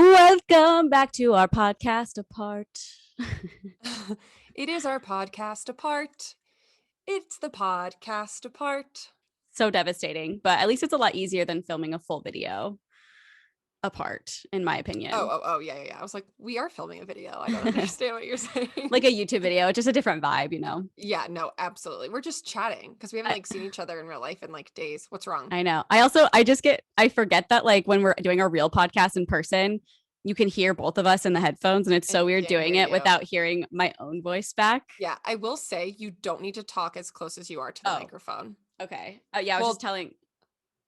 Welcome back to our podcast apart. It is our podcast apart. It's the podcast apart. So devastating, but at least it's a lot easier than filming a full video apart, in my opinion. Oh, yeah. I was like, we are filming a video. I don't understand what you're saying. Like a YouTube video, just a different vibe, you know? Yeah, no, absolutely. We're just chatting because we haven't I, like seen each other in real life in like days. What's wrong? I know. I forget that like when we're doing our real podcast in person, you can hear both of us in the headphones, and it's so And weird can't doing hear it you. without hearing my own voice back. Yeah, I will say you don't need to talk as close as you are to the Oh, microphone. okay. Yeah, I was just telling.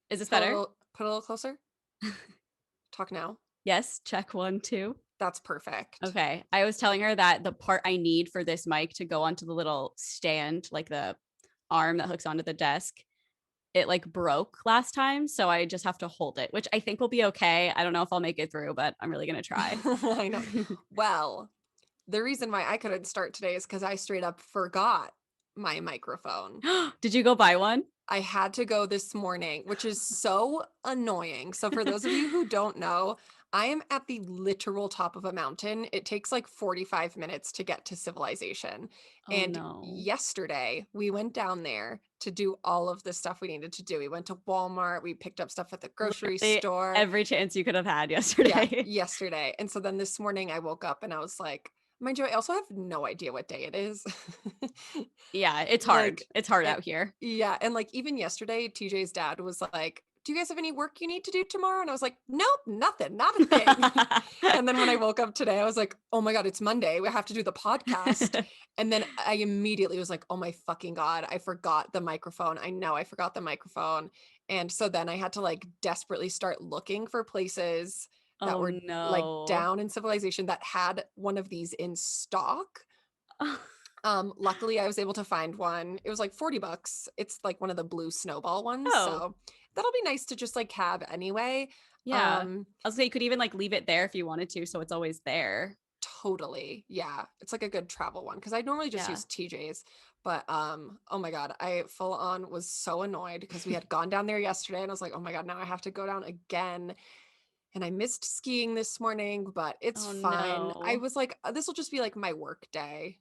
Is this better? Put a little closer. Talk now. Yes. Check 1, 2. That's perfect. Okay. I was telling her that the part I need for this mic to go onto the little stand, like the arm that hooks onto the desk, it like broke last time. So I just have to hold it, which I think will be okay. I don't know if I'll make it through, but I'm really going to try. I know. Well, the reason why I couldn't start today is because I straight up forgot my microphone. Did you go buy one? I had to go this morning, which is so annoying. So, for those of you who don't know, I am at the literal top of a mountain. It takes like 45 minutes to get to civilization. Oh And no. yesterday, we went down there to do all of the stuff we needed to do. We went to Walmart, we picked up stuff at the grocery Literally store. every chance you could have had Yeah, yesterday. yesterday. And so then this morning, I woke up and I was like, mind you, I also have no idea what day it is. Yeah, it's hard. Like, It's hard it, out here. yeah. And like, even yesterday, TJ's dad was like, do you guys have any work you need to do tomorrow? And I was like, nope, nothing, not a thing. And then when I woke up today, I was like, oh my God, it's Monday. We have to do the podcast. And then I immediately was like, oh my fucking God, I forgot the microphone. I know I forgot the microphone. And so then I had to like desperately start looking for places that Oh were like no. down in civilization that had one of these in stock. Luckily I was able to find one. It was like $40. It's like one of the blue snowball ones. Oh, So that'll be nice to just like have anyway. yeah. Um, I was say you could even like leave it there if you wanted to, so it's always there. totally. Yeah. It's like a good travel one because I normally just Yeah. use TJ's, but oh my God, I full on was so annoyed because we had gone down there yesterday and I was like, oh my God, now I have to go down again. And I missed skiing this morning, but it's Oh fine. I no. was like, this will just be like my work day.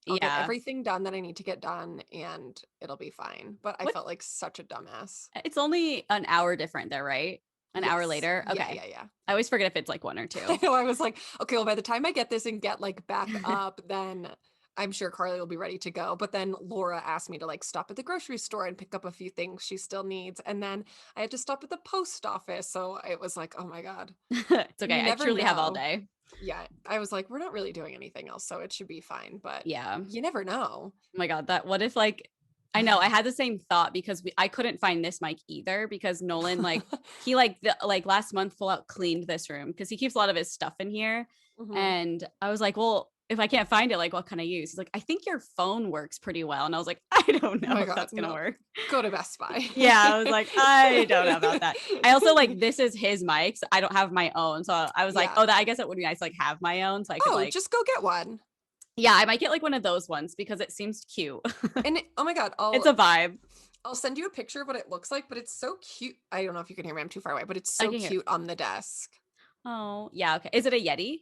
I'll get Yeah. everything done that I need to get done and it'll be fine. But I What? felt like such a dumbass. It's only an hour different there, right? An hour Yes. later. Yeah, Okay. yeah, yeah. I always forget if it's like 1 or I 2. know. I was like, okay, well, by the time I get this and get like back up, then I'm sure Carly will be ready to go. But then Laura asked me to like stop at the grocery store and pick up a few things she still needs. And then I had to stop at the post office. So it was like, oh my God, It's okay. you I never truly have all know. day. Yeah. I was like, we're not really doing anything else. So it should be fine. But Yeah. Oh you never know. my God. That what if like I know I had the same thought because I couldn't find this mic either because Nolan like he like last month full out cleaned this room because he keeps a lot of his stuff in here. Mhm. And I was like, well, if I can't find it, like what can I use? He's like, I think your phone works pretty well. And I was like, I don't Oh know my if God, that's gonna no. work. Go to Best Buy. Yeah, I was like, I don't know about that. I also like this is his mic, so I don't have my own. So I was like, Yeah. oh, that I guess it would be nice to like have my own. So I could Oh, like, just go get one. yeah, I might get like one of those ones because it seems cute. And oh my God, It's a vibe. I'll send you a picture of what it looks like, but it's so cute. I don't know if you can hear me. I'm too far away, but it's I so can hear. cute on the desk. Oh, yeah, okay. Is it a Yeti?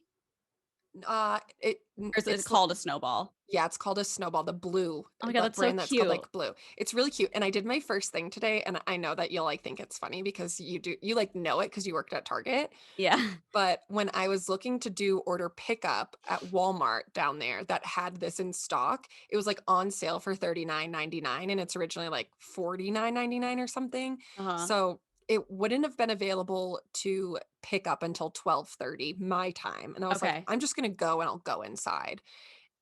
Or is it It's called a snowball? yeah, it's called a snowball, the blue, Oh my God, that that's so brand that's called cute. like blue. It's really cute. And I did my first thing today, and I know that you'll like think it's funny because you like know it because you worked at Target. Yeah. But when I was looking to do order pickup at Walmart down there that had this in stock, it was like on sale for $39.99 and it's originally like $49.99 or something. Uh-huh. So it wouldn't have been available to pick up until 12:30 my time. And I was like, Okay. I'm just going to go and I'll go inside.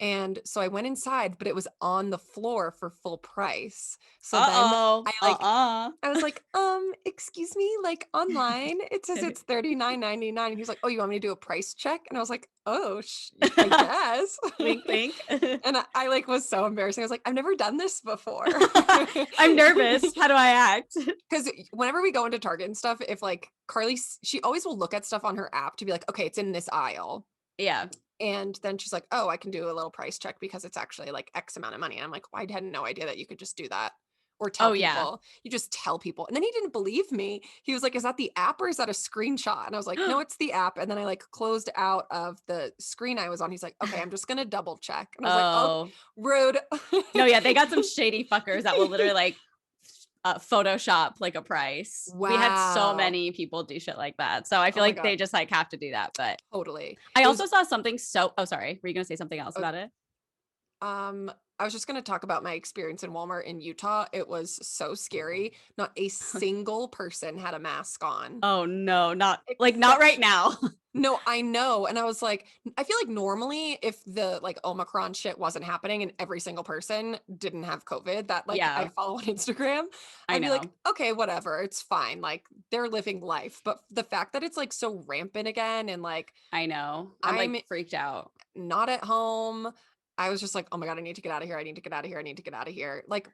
And so I went inside, but it was on the floor for full price. So then Uh-oh. Uh-uh. I was like, excuse me, like online, it says it's $39.99. And he's like, oh, you want me to do a price check? And I was like, oh, I guess. Wink, wink. And I like was so embarrassing. I was like, I've never done this before. I'm nervous. How do I act? Because whenever we go into Target and stuff, if like Carly, she always will look at stuff on her app to be like, okay, it's in this aisle. Yeah. And then she's like, oh, I can do a little price check because it's actually like X amount of money. And I'm like, well, I had no idea that you could just do that or tell Oh, yeah. people. You just tell people. And then he didn't believe me. He was like, is that the app or is that a screenshot? And I was like, no, it's the app. And then I like closed out of the screen I was on. He's like, okay, I'm just going to double check. And I was like, oh, Oh, rude. no, yeah, they got some shady fuckers that will literally like Photoshop like a price. We had so Wow. many people do shit like that. So I feel Oh my like God. they just like have to do that. But Totally. I It also was, saw something oh, sorry. Were you going to say something else uh, about it? I was just going to talk about my experience in Walmart in Utah. It was so scary. Not a single person had a mask on. Oh, no, not right now. No, I know. And I was like, I feel like normally if the like Omicron shit wasn't happening and every single person didn't have COVID that like I Yeah, follow on Instagram, I I'd be like, know. okay, whatever, it's fine. Like they're living life. But the fact that it's like so rampant again and like I know. I'm I'm like freaked out. not at home. I was just like, oh my God, I need to get out of here. I need to get out of here. I need to get out of here. Like,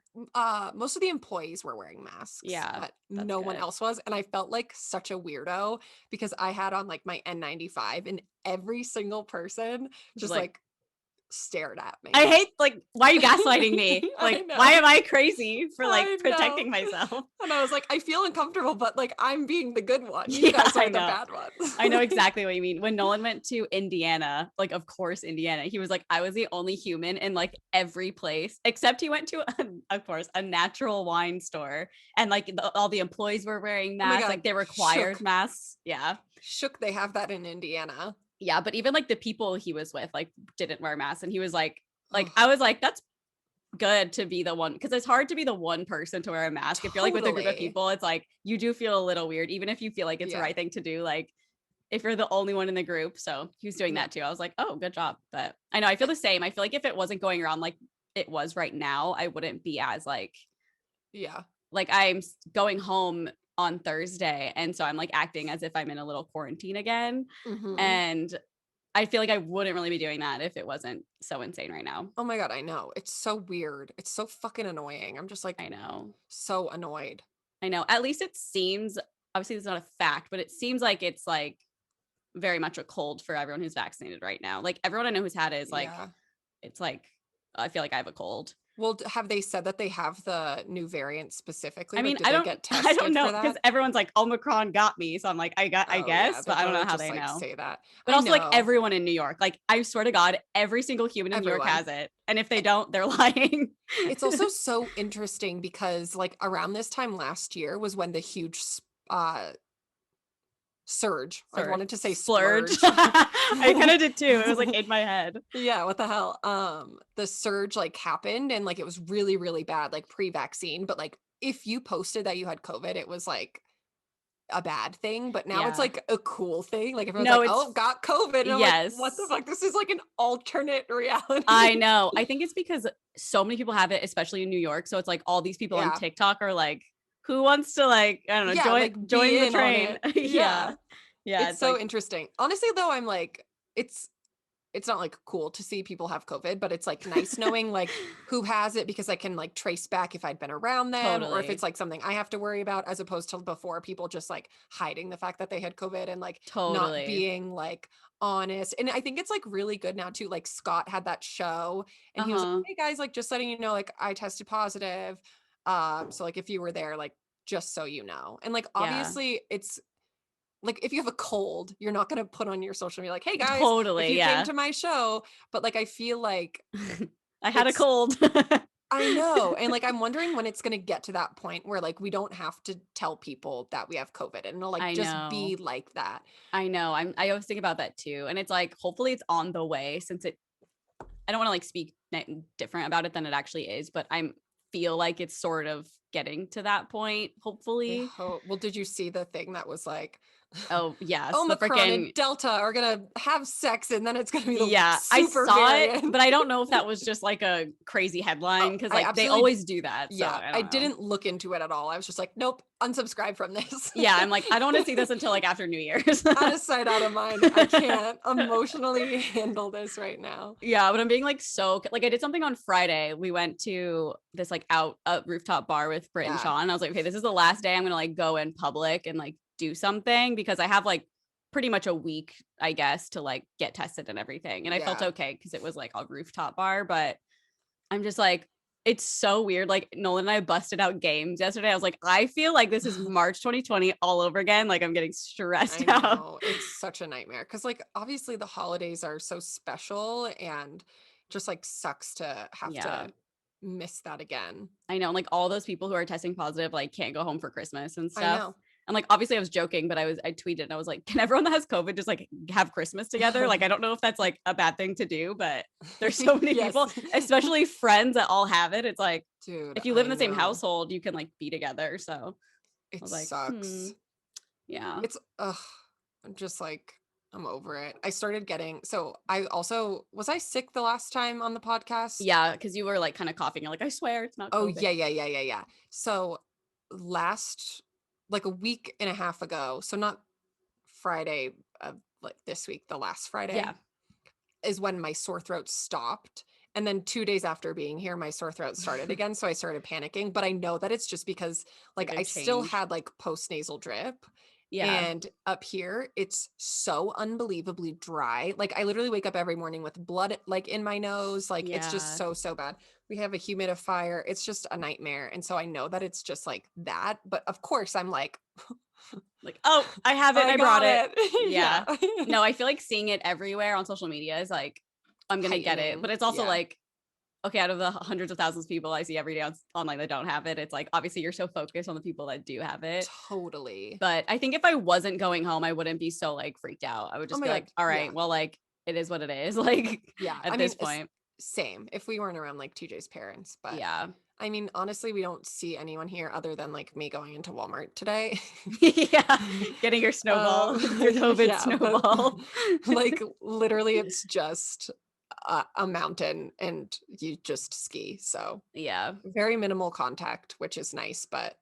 most of the employees were wearing masks, Yeah, but that's no one good. else was. And I felt like such a weirdo because I had on like my N95 and every single person Just just like, like stared at I me. hate, like, why are you gaslighting me? I Like, why know. am I crazy for like I know. protecting myself? And I was like, I feel uncomfortable, but like I'm being the good one. You Yeah, guys I are the know. bad ones. I know exactly what you mean. When Nolan went to Indiana, like, of course, Indiana, he was like, I was the only human in like every place, except he went to, of course, a natural wine store. And like all the employees were wearing Oh my masks, God. like they required Shook. masks. Yeah. Shook. They have that in Indiana. Yeah. But even like the people he was with, like, didn't wear masks. And he was like, I was like, that's good to be the one, because it's hard to be the one person to wear a mask. If you're like with a group of Totally. people, it's like you do feel a little weird, even if you feel like it's the Yeah. right thing to do. Like if you're the only one in the group. So he was doing No. that too. I was like, oh, good job. But I know I feel the same. I feel like if it wasn't going around like it was right now, I wouldn't be as Yeah. like I'm going home on Thursday. And so I'm like acting as if I'm in a little quarantine again. Hmm. And I feel like I wouldn't really be doing that if it wasn't so insane right now. Oh my God, I know. It's so weird. It's so fucking annoying. I'm just like I know. so annoyed. I know. At least it seems, obviously it's not a fact, but it seems like it's like very much a cold for everyone who's vaccinated right now. Like everyone I know who's had it is like, Yeah. it's like, I feel like I have a cold. Well, have they said that they have the new variant specifically? I Like, mean, did they get I don't tested know for because that? everyone's like Omicron got me. So I'm like, I Oh yeah, guess, they're but I don't gonna know how just they like know. say that. But I also like know. everyone in New York, like I swear to God, every single human in New York Everyone. has it. And if they don't, they're lying. It's also so interesting because like around this time last year was when the huge uh surge. I Sorry, wanted to say splurge. splurge. I kind of did too. It was like in my head. Yeah, what the hell? The surge like happened and like it was really, really bad, like pre-vaccine. But like if you posted that you had COVID, it was like a bad thing. But now it's Yeah. like a cool thing. Like everyone's No, like, it's oh, got COVID. And I'm like, what the yes. fuck? This is like an alternate reality. I know. I think it's because so many people have it, especially in New York. So it's like all these people on Yeah. TikTok are like, who wants to like, I don't know, Yeah, like join be the in on train. it. Yeah. Yeah. Yeah. It's It's so like interesting. Honestly, though, I'm like, it's not like cool to see people have COVID, but it's like nice knowing like who has it because I can like trace back if I'd been around them or if totally, it's like something I have to worry about as opposed to before people just like hiding the fact that they had COVID and like not totally. being like honest. And I think it's like really good now too. Like Scott had that show and he was like, Uh-huh. hey guys, like just letting you know, like I tested positive. So like if you were there, like just so you know. And like Yeah. obviously it's like if you have a cold, you're not going to put on your social media like, "Hey guys, if Totally. you came Yeah. to my show." But like I feel like I had a it's cold. I know. And like I'm wondering when it's going to get to that point where like we don't have to tell people that we have COVID and it'll like I just be know. like that. I know. I always think about that too. And it's like, hopefully it's on the way since I don't want to like speak different about it than it actually is, but feel like it's sort of getting to that point, I hopefully. hope. Well, did you see the thing that was like Oh, yes. The Omicron and freaking Delta are going to have sex and then it's going to be the yeah, I super saw it, variant? but I don't know if that was just like a crazy Oh, headline because I like they absolutely always do that. So yeah, I I don't know. didn't look into it at all. I was just like, nope, unsubscribe from this. Yeah, I'm like, I don't want to see this until like after New Year's. Out of sight, out of mind. I can't emotionally handle this right now. Yeah, but I'm being like so like I did something on Friday. We went to this like out a rooftop bar with Britt and Yeah. Sean. And I was like, okay, this is the last day I'm gonna like go in public and like do something because I have like pretty much a week, I guess, to like get tested and everything. And I felt Yeah. okay because it was like a rooftop bar, but I'm just like, it's so weird. Like Nolan and I busted out games yesterday. I was like, I feel like this is March 2020 all over again. Like I'm getting stressed I out. know. It's such a nightmare because, like, obviously the holidays are so special and just like sucks to have Yeah. to miss that again. I know. And like all those people who are testing positive, like can't go home for Christmas and I stuff. know. And like obviously I was joking, but I tweeted and I was like, can everyone that has COVID just like have Christmas together? Like I don't know if that's like a bad thing to do, but there's so many Yes. people, especially friends that all have it. It's like Dude, if you live in I the same know. household, you can like be together. So I It was like, sucks. yeah. It's I'm just like I'm over it. I started getting so I also was I sick the last time on the podcast? Yeah, because you were like kind of coughing. You're like, I swear it's not Oh COVID. yeah. So last like a week and a half ago, so not Friday of like this week, the last Friday Yeah. is when my sore throat stopped. And then 2 days after being here, my sore throat started again. So I started panicking. But I know that it's just because like Like a I still change. had like post nasal drip. Yeah. And up here, it's so unbelievably dry. Like I literally wake up every morning with blood like in my nose. Like it's just Yeah. so bad. We have a humidifier. It's just a nightmare. And so I know that it's just like that. But of course, I'm like, Like, oh, I have it and I brought got it. Yeah. Yeah. No, I feel like seeing it everywhere on social media is like, I'm going to get it. Heightening. But it's also Yeah. like, okay, out of the hundreds of thousands of people I see every day online that don't have it, it's like, obviously you're so focused on the people that do have it. Totally. But I think if I wasn't going home, I wouldn't be so like freaked out. I would just Oh be my like, God, all right, yeah. well, like it is what it is. Like Yeah. at I this mean, point. same if we weren't around like TJ's parents, but Yeah. I mean, honestly, we don't see anyone here other than like me going into Walmart today. Yeah. Getting your snowball, your COVID yeah, but, snowball. like literally it's just a mountain and you just ski. So Yeah. very minimal contact, which is nice, but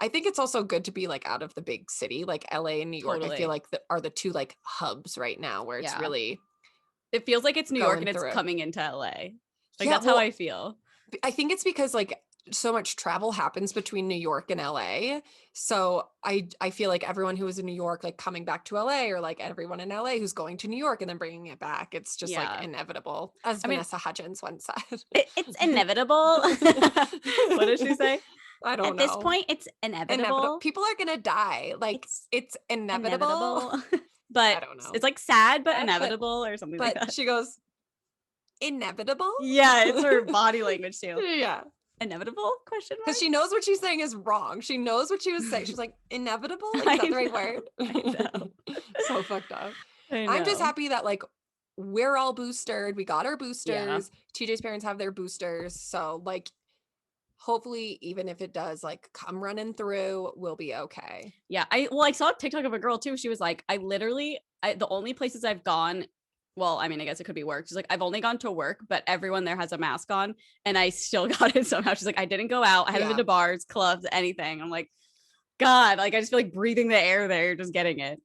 I think it's also good to be like out of the big city, like LA and New York. I Totally. feel like are the two like hubs right now where it's Yeah. really It feels like it's New York going and it's through it. coming into LA. Like Yeah, that's how I feel. I think it's because like so much travel happens between New York and LA. So I feel like everyone who is in New York like coming back to LA or like everyone in LA who's going to New York and then bringing it back. It's just like Yeah. inevitable, as I mean, Vanessa Hudgens once said. it's inevitable. What did she say? I don't At know. this point, it's inevitable. People are gonna die. Like it's inevitable. But I don't know. it's like sad but Sad, inevitable or something like But that. she goes, inevitable? Yeah, it's her body language too. Yeah. Inevitable? Question mark? Because she knows what she's saying is wrong. She knows what she was saying. She's like, inevitable? Is I that the right know, word? I know. So fucked up. I'm just happy that like we're all boosted. We got our boosters. Yeah. TJ's parents have their boosters. So like hopefully even if it does like come running through, we'll be okay. Yeah. I saw a TikTok of a girl too. She was like, the only places I've gone, well, I mean, I guess it could be work. She's like, I've only gone to work, but everyone there has a mask on and I still got it somehow. She's like, I didn't go out. I haven't been to bars, clubs, anything. I'm like, God, like I just feel like breathing the air there, just getting it.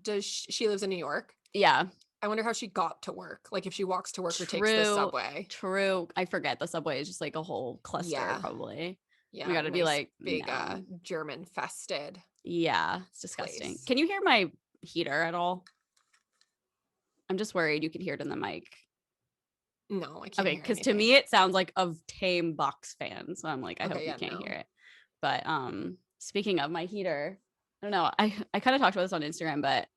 Does she lives in New York? Yeah. I wonder how she got to work. Like if she walks to work or takes the subway. True. I forget the subway is just like a whole cluster probably. Yeah. We got to be like big no. German fested. Yeah, it's disgusting. Place. Can you hear my heater at all? I'm just worried you can hear it in the mic. No, I can't. Okay, because to me it sounds like a tame box fan. So I'm like, I hope you can't hear it. But speaking of my heater, I don't know. I kind of talked about this on Instagram, but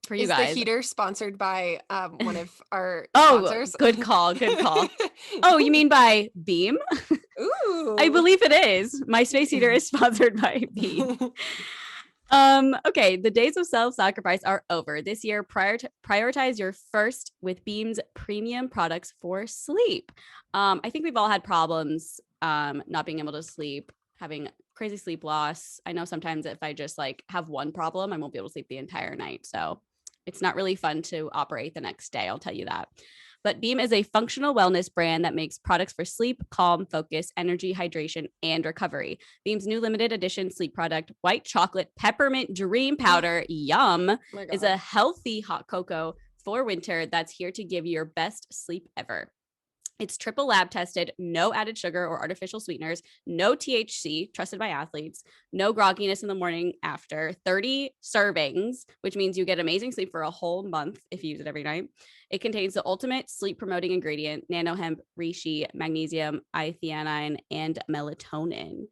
for you guys, the heater sponsored by one of our sponsors? Good call. Oh, you mean by Beam? Ooh. I believe it is. My space heater is sponsored by Beam. Okay, the days of self-sacrifice are over. This year, prioritize your first with Beam's premium products for sleep. I think we've all had problems not being able to sleep, having crazy sleep loss. I know sometimes if I just like have one problem, I won't be able to sleep the entire night. So it's not really fun to operate the next day, I'll tell you that. But Beam is a functional wellness brand that makes products for sleep, calm, focus, energy, hydration, and recovery. Beam's new limited edition sleep product, White Chocolate Peppermint Dream Powder, yum, is a healthy hot cocoa for winter that's here to give you your best sleep ever. It's triple lab tested, no added sugar or artificial sweeteners, no THC, trusted by athletes, no grogginess in the morning after, 30 servings, which means you get amazing sleep for a whole month if you use it every night. It contains the ultimate sleep promoting ingredient, nano hemp, reishi, magnesium, I-theanine, and melatonin.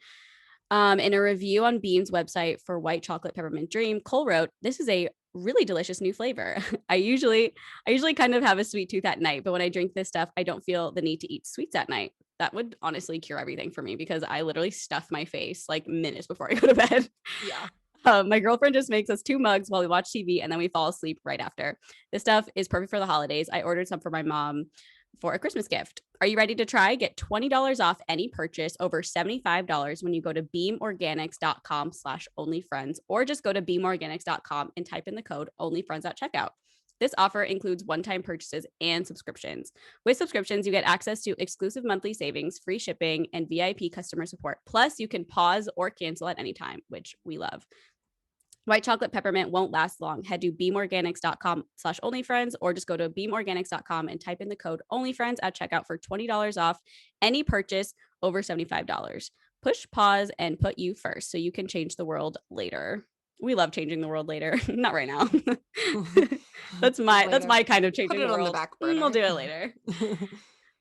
In a review on Beam's website for White Chocolate Peppermint Dream, Cole wrote, "This is a really delicious new flavor. I usually kind of have a sweet tooth at night, but when I drink this stuff, I don't feel the need to eat sweets at night." That would honestly cure everything for me because I literally stuff my face like minutes before I go to bed. Yeah. My girlfriend just makes us 2 mugs while we watch TV and then we fall asleep right after. This stuff is perfect for the holidays. I ordered some for my mom for a Christmas gift. Are you ready to try? Get $20 off any purchase over $75 when you go to beamorganics.com/onlyfriends, or just go to beamorganics.com and type in the code onlyfriends at checkout. This offer includes one-time purchases and subscriptions. With subscriptions, you get access to exclusive monthly savings, free shipping, and VIP customer support. Plus, you can pause or cancel at any time, which we love. White chocolate peppermint won't last long. Head to beamorganics.com/onlyfriends, or just go to beamorganics.com and type in the code onlyfriends at checkout for $20 off any purchase over $75. Push pause and put you first so you can change the world later. We love changing the world later. Not right now. That's my kind of changing Put it the on world. the back burner. We'll do it later.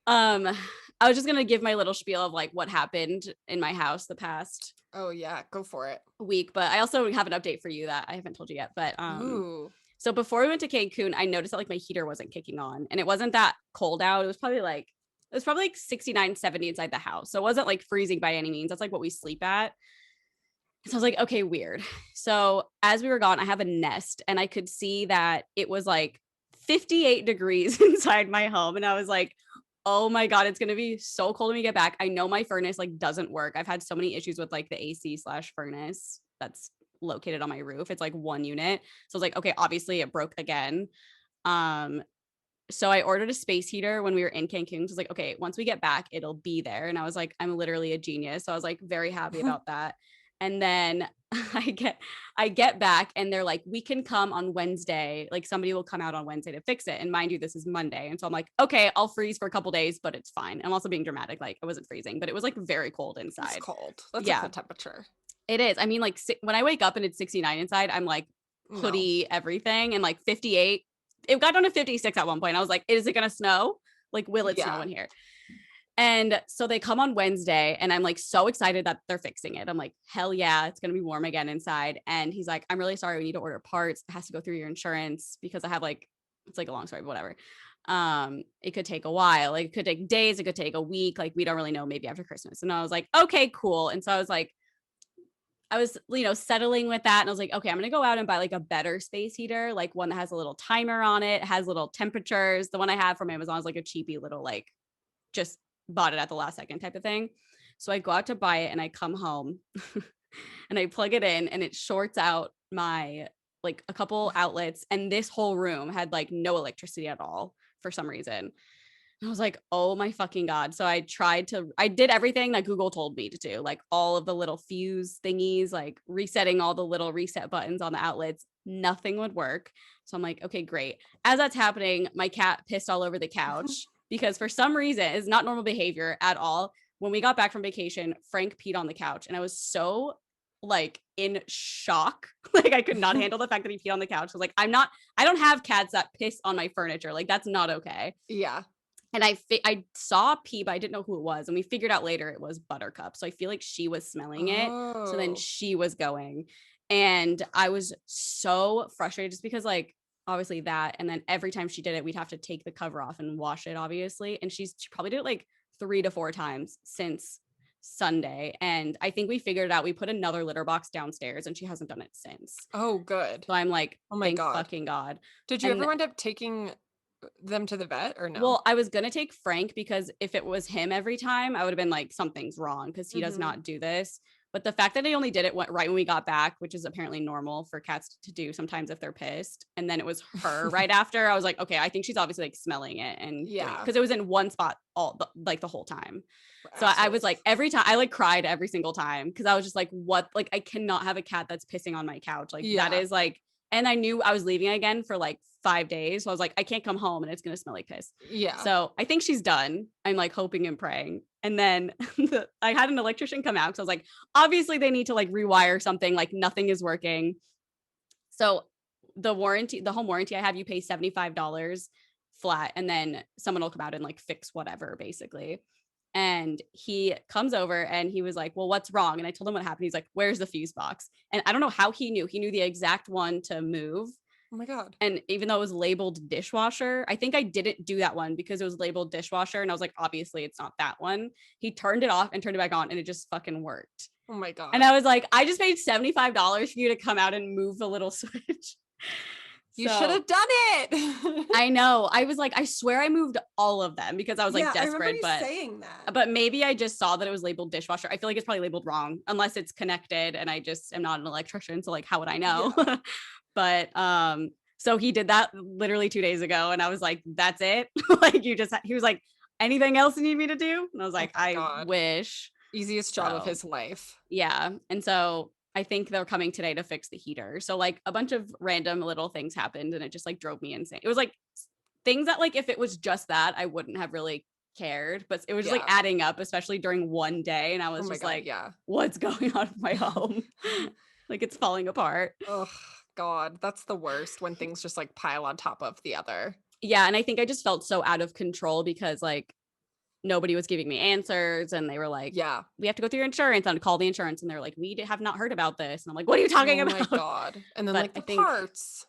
I was just gonna give my little spiel of like what happened in my house the past Oh yeah, go for it. week, but I also have an update for you that I haven't told you yet. But Ooh. so before we went to Cancun, I noticed that like my heater wasn't kicking on, and it wasn't that cold out. It was probably like 69, 70 inside the house. So it wasn't like freezing by any means. That's like what we sleep at. So I was like, okay, weird. So as we were gone, I have a Nest, and I could see that it was like 58 degrees inside my home. And I was like, oh my God, it's gonna be so cold when we get back. I know my furnace like doesn't work. I've had so many issues with like the AC/furnace that's located on my roof. It's like one unit. So I was like, okay, obviously it broke again. So I ordered a space heater when we were in Cancun. So I was like, okay, once we get back, it'll be there. And I was like, I'm literally a genius. So I was like very happy about that. And then I get back and they're like, we can come on Wednesday. Like somebody will come out on Wednesday to fix it. And mind you, this is Monday. And so I'm like, okay, I'll freeze for a couple days, but it's fine. I'm also being dramatic. Like I wasn't freezing, but it was like very cold inside. It's cold. That's a cold temperature. It is. I mean, like when I wake up and it's 69 inside, I'm like hoodie, everything, and like 58. It got down to 56 at one point. I was like, is it going to snow? Like, will it snow in here? And so they come on Wednesday and I'm like so excited that they're fixing it. I'm like, hell yeah, it's going to be warm again inside. And he's like, I'm really sorry. We need to order parts. It has to go through your insurance because I have like, it's like a long story, but whatever. It could take a while. Like, it could take days. It could take a week. Like, we don't really know, maybe after Christmas. And I was like, okay, cool. And so I was like, settling with that. And I was like, okay, I'm going to go out and buy like a better space heater, like one that has a little timer on it, has little temperatures. The one I have from Amazon is like a cheapy little, like just bought it at the last second type of thing. So I go out to buy it and I come home and I plug it in and it shorts out my like a couple outlets. And this whole room had like no electricity at all for some reason. I was like, oh my fucking God. So I did everything that Google told me to do, like all of the little fuse thingies, like resetting all the little reset buttons on the outlets. Nothing would work. So I'm like, okay, great. As that's happening, my cat pissed all over the couch because for some reason it's not normal behavior at all. When we got back from vacation, Frank peed on the couch and I was so like in shock. Like I could not handle the fact that he peed on the couch. I was like, I don't have cats that piss on my furniture. Like that's not okay. Yeah. And I saw pee, but I didn't know who it was. And we figured out later it was Buttercup. So I feel like she was smelling it. So then she was going. And I was so frustrated just because like, obviously that. And then every time she did it, we'd have to take the cover off and wash it, obviously. And she probably did it like 3 to 4 times since Sunday. And I think we figured it out. We put another litter box downstairs and she hasn't done it since. Oh, good. So I'm like, oh my God. Fucking God. Did you ever end up taking them to the vet or no? Well, I was going to take Frank because if it was him every time, I would have been like, something's wrong because he does not do this. But the fact that he only did it right when we got back, which is apparently normal for cats to do sometimes if they're pissed. And then it was her right after. I was like, okay, I think she's obviously like smelling it. And yeah, because it was in one spot the whole time. So I was like, every time I like cried every single time because I was just like, what? Like, I cannot have a cat that's pissing on my couch. Like that is like And I knew I was leaving again for like 5 days. So I was like, I can't come home and it's going to smell like piss. Yeah. So I think she's done. I'm like hoping and praying. And then I had an electrician come out because I was like, obviously they need to like rewire something. Like nothing is working. So the home warranty I have, you pay $75 flat, and then someone will come out and like fix whatever, basically. And he comes over and he was like, well, what's wrong? And I told him what happened. He's like, where's the fuse box? And I don't know how he knew the exact one to move. Oh my God. And even though it was labeled dishwasher, I think I didn't do that one because it was labeled dishwasher. And I was like, obviously it's not that one. He turned it off and turned it back on and it just fucking worked. Oh my God. And I was like, I just paid $75 for you to come out and move the little switch. You should have done it. I know. I was like, I swear I moved all of them because I was like desperate. I remember you saying that. But maybe I just saw that it was labeled dishwasher. I feel like it's probably labeled wrong unless it's connected and I just am not an electrician. So like, how would I know? Yeah. But so he did that literally 2 days ago and I was like, that's it. Like he was like, anything else you need me to do? And I was like, I wish. Easiest job of his life. Yeah. And so I think they're coming today to fix the heater. So like a bunch of random little things happened and it just like drove me insane. It was like things that like if it was just that, I wouldn't have really cared, but it was just like adding up, especially during one day. And I was what's going on with my home? Like it's falling apart. Oh God, that's the worst when things just like pile on top of the other. Yeah. And I think I just felt so out of control because like nobody was giving me answers and they were like, yeah, we have to go through your insurance and call the insurance. And they're like, we have not heard about this. And I'm like, what are you talking about? Oh my God. And then like the parts.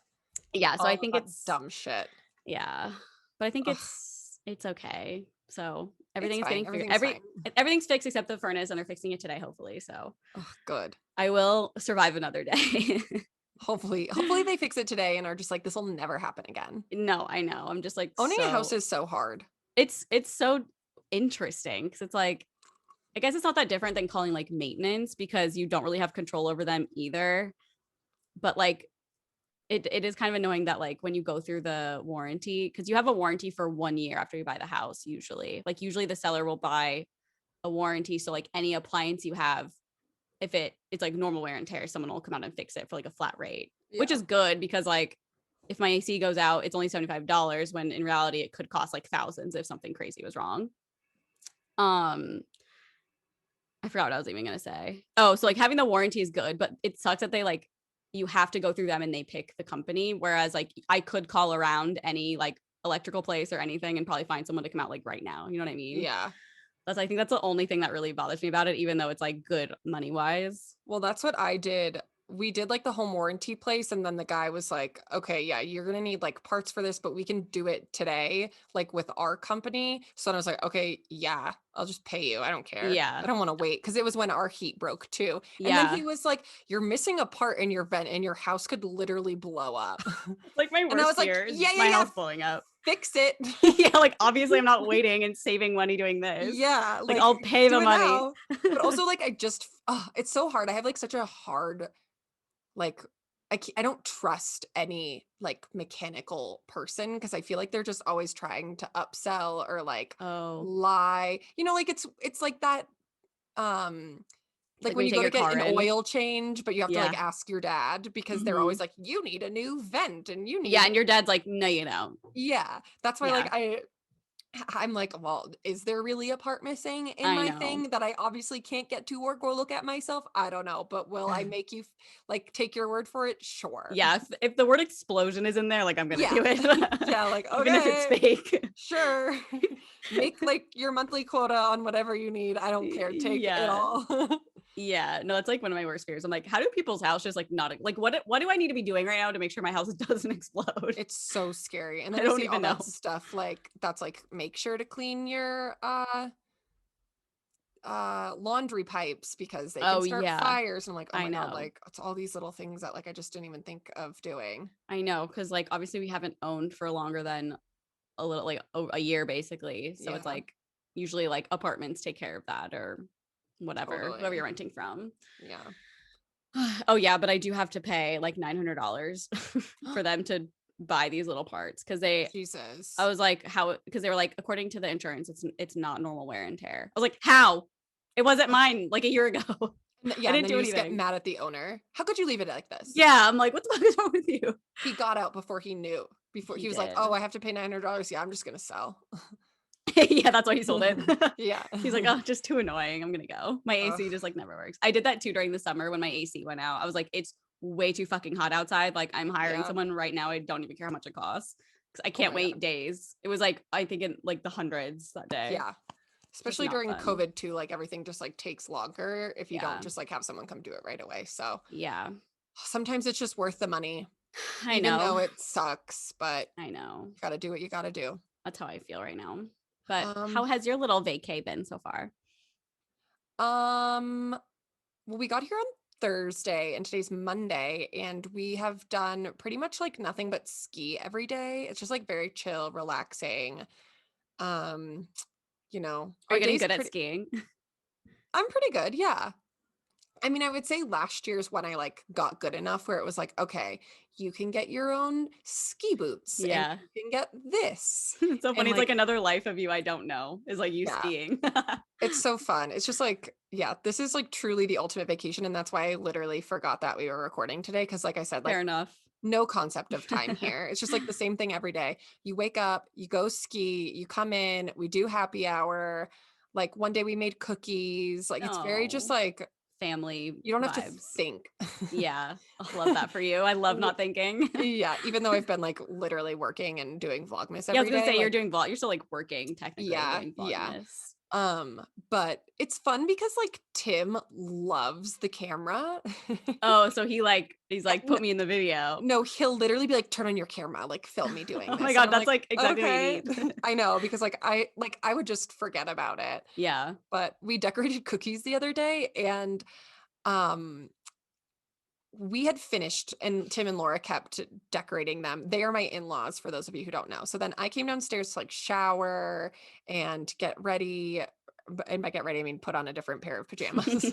Yeah. So I think it's dumb shit. Yeah. But I think it's okay. So everything is getting figured. Everything's fixed except the furnace and they're fixing it today, hopefully. So good. I will survive another day. Hopefully they fix it today and are just like, this will never happen again. No, I know. I'm just like, owning a house is so hard. It's so interesting because it's like, I guess it's not that different than calling like maintenance because you don't really have control over them either. But like, it is kind of annoying that like when you go through the warranty, because you have a warranty for 1 year after you buy the house, usually the seller will buy a warranty. So like any appliance you have, if it's like normal wear and tear, someone will come out and fix it for like a flat rate, which is good because like if my AC goes out, it's only $75 when in reality it could cost like thousands if something crazy was wrong. I forgot what I was even going to say. Oh, so like having the warranty is good, but it sucks that they like, you have to go through them and they pick the company. Whereas like I could call around any like electrical place or anything and probably find someone to come out like right now. You know what I mean? Yeah. I think that's the only thing that really bothers me about it, even though it's like good money wise. Well, that's what I did. We did like the home warranty place. And then the guy was like, okay, yeah, you're going to need like parts for this, but we can do it today, like with our company. So then I was like, okay, yeah, I'll just pay you. I don't care. Yeah. I don't want to wait. Cause it was when our heat broke too. And then he was like, you're missing a part in your vent and your house could literally blow up. Like my worst fear is my house blowing up. Fix it. Yeah, like obviously I'm not waiting and saving money doing this. Yeah. Like I'll pay the money. But also like it's so hard. I have like such a hard, like I don't trust any like mechanical person because I feel like they're just always trying to upsell or like lie. You know, like it's like that like when you go to get an oil change, but you have to like ask your dad because they're always like, you need a new vent and you need and your dad's like, no, you don't. Yeah. That's why like I'm like, well, is there really a part missing in my thing that I obviously can't get to or go look at myself? I don't know, but will I make you like take your word for it? Sure. Yeah. If the word explosion is in there, like I'm going to do it. Yeah. Like, okay. Even if it's fake. Sure. Make like your monthly quota on whatever you need. I don't care. Take it all. Yeah, no, it's like one of my worst fears. I'm like, how do people's house just like not like what do I need to be doing right now to make sure my house doesn't explode? It's so scary. And then I don't even know that stuff like that's like make sure to clean your laundry pipes because they can start fires. And I'm like, oh my God, like it's all these little things that like I just didn't even think of doing. I know, because like obviously we haven't owned for longer than a little like a year basically. So it's like usually like apartments take care of that or whatever, whoever you're renting from. Yeah. Oh yeah, but I do have to pay like $900 for them to buy these little parts because I was like, how? Because they were like, according to the insurance, it's not normal wear and tear. I was like, how? It wasn't mine like a year ago. Yeah, I and didn't then do you just get anything. mad at the owner. How could you leave it like this? Yeah, I'm like, what the fuck is wrong with you? He got out before he knew. Before He he was like, did. "Oh, I have to pay $900. Yeah, I'm just gonna sell." Yeah, that's why he sold it. Yeah. He's like, oh, just too annoying. I'm gonna go. My Ugh, AC just like never works. I did that too during the summer when my AC went out. I was like, it's way too fucking hot outside. Like, I'm hiring yeah. someone right now. I don't even care how much it costs because I Oh can't my wait God. days. It was like, I think in like the hundreds that day. Yeah. Just Especially not during fun. COVID too, like everything just like takes longer if you don't Yeah. just like have someone come do it right away. So Yeah. sometimes it's just worth the money, I even know. though it sucks, but I know. you gotta do what you gotta do. That's how I feel right now. But how Um, has your little vacay been so far? um, well, we got here on Thursday and today's Monday, and we have done pretty much like nothing but ski every day. It's just like very chill, relaxing. Um, Are our you getting days good at pretty skiing? I'm pretty good, yeah. I mean, I would say last year's when I like got good enough where it was like, okay, you can get your own ski boots and Yeah. you can get this. It's so And funny. It's like like, another life of you I don't know is like you yeah, skiing. it's so fun. It's just like, yeah, this is like truly the ultimate vacation. And that's why I literally forgot that we were recording today. Cause like I said, Fair like enough. no concept of time here. It's just like the same thing every day. You wake up, you go ski, you come in, we do happy hour. Like one day we made cookies. Like it's very just Oh, like, family you don't have to vibes. think. Yeah. I love that for you. I love W- not thinking. Yeah, even though I've been like literally working and doing Vlogmas Yeah, I was every gonna day, say you're like doing vlog. You're still like working technically yeah, doing yeah. vlogmas. But it's fun because like Tim loves the camera. Oh, so he's like, And put me in the video. no, he'll literally be like, turn on your camera, like film me Oh doing my this. And God, I'm that's like, like exactly what you okay. need. I know because I would just forget about it. Yeah. But we decorated cookies the other day and um we had finished and Tim and Laura kept decorating them. They are my in-laws for those of you who don't know. So then I came downstairs to like shower and get ready. And by get ready, I mean put on a different pair of pajamas.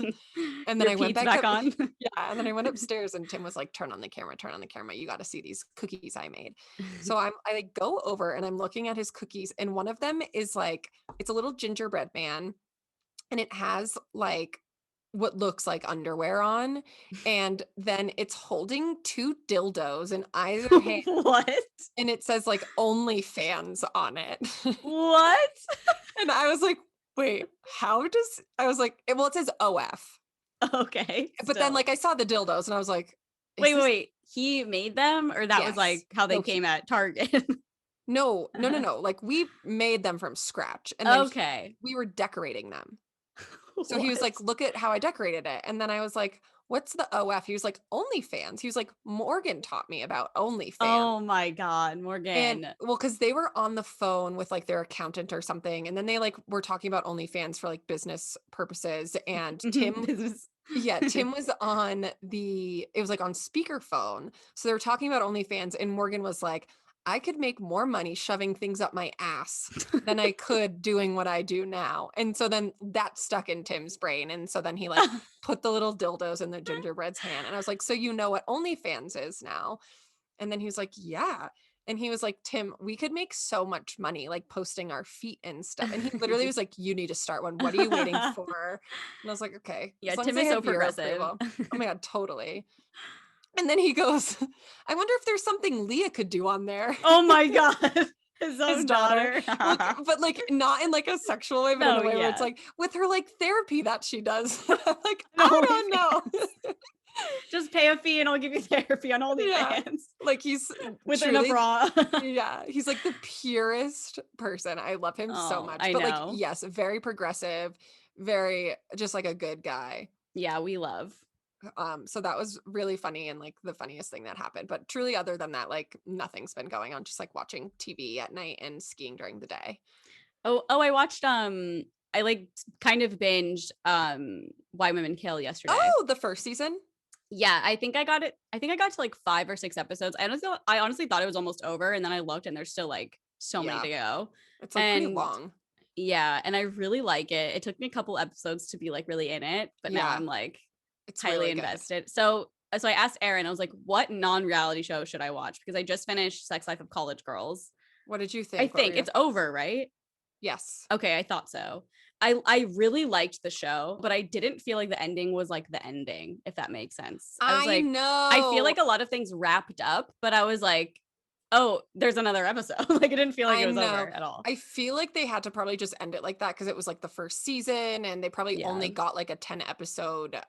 And then Your I went Pete's back back up. on. Yeah. And then I went upstairs and Tim was like, turn on the camera, turn on the camera. You got to see these cookies I made. So I like go over and I'm looking at his cookies. And one of them is like, it's a little gingerbread man and it has like what looks like underwear on, and then it's holding two dildos in either hand, What? and it says like OnlyFans on it. What? And I was like, wait, how does I was like, well, it says OF. Okay. But then Still. like I saw the dildos and I was like, is Wait, wait, this wait. He made them, or that was yes. like how they No, came at Target? no. Like we made them from scratch and then Okay. we were decorating them. So he was What? like, look at how I decorated it. And then I was like, what's the OF? He was like, OnlyFans. He was like, Morgan taught me about OnlyFans. Oh my God, And Morgan. well, because they were on the phone with like their accountant or something. And then they like were talking about OnlyFans for like business purposes. And Tim, This is yeah, Tim was on it was like on speakerphone. So they were talking about OnlyFans. And Morgan was like, I could make more money shoving things up my ass than I could doing what I do now. And so then that stuck in Tim's brain. And so then he like put the little dildos in the gingerbread's hand. And I was like, so you know what OnlyFans is now? And then he was like, yeah. And he was like, Tim, we could make so much money like posting our feet and stuff. And he literally was like, you need to start one. What are you waiting for? And I was like, okay, Yeah, as long Tim as I is so have your progressive. approval. Oh my God, totally. And then he goes, I wonder if there's something Leah could do on there. Oh my God. His His own daughter. daughter. But like not in like a sexual way, but in No, a way where it's yeah. like with her like therapy that she does. I'm like, No, I don't know. just pay a fee and I'll give you therapy on Yeah. OnlyFans Like he's within a truly bra. yeah, he's like the purest person. I love him so Oh, much. I But like, know. yes, very progressive, very just like a good guy. Yeah, we love. So that was really funny and like the funniest thing that happened. But truly, other than that, like nothing's been going on, just like watching TV at night and skiing during the day. I watched I like kind of binged Why Women Kill yesterday. Oh, the first season? Yeah, I think I got it. I think I got to like 5 or 6 episodes. I honestly thought it was almost over, and then I looked and there's still like so many Yeah. to go. It's like pretty long. Yeah, and I really like it. It took me a couple episodes to be like really in it, but now Yeah. I'm like It's highly really good. invested. So I asked Erin, I was like, what non-reality show should I watch? Because I just finished Sex Life of College Girls. What did you think? I What were think your it's over, right? Yes. Okay, I thought so. I really liked the show, but I didn't feel like the ending was like the ending, if that makes sense. I was like, I feel know. like a lot of things wrapped up, but I was like, oh, there's another episode. Like it didn't feel like I it was know. over at all. I feel like they had to probably just end it like that because it was like the first season and they probably Yeah. only got like a 10 episode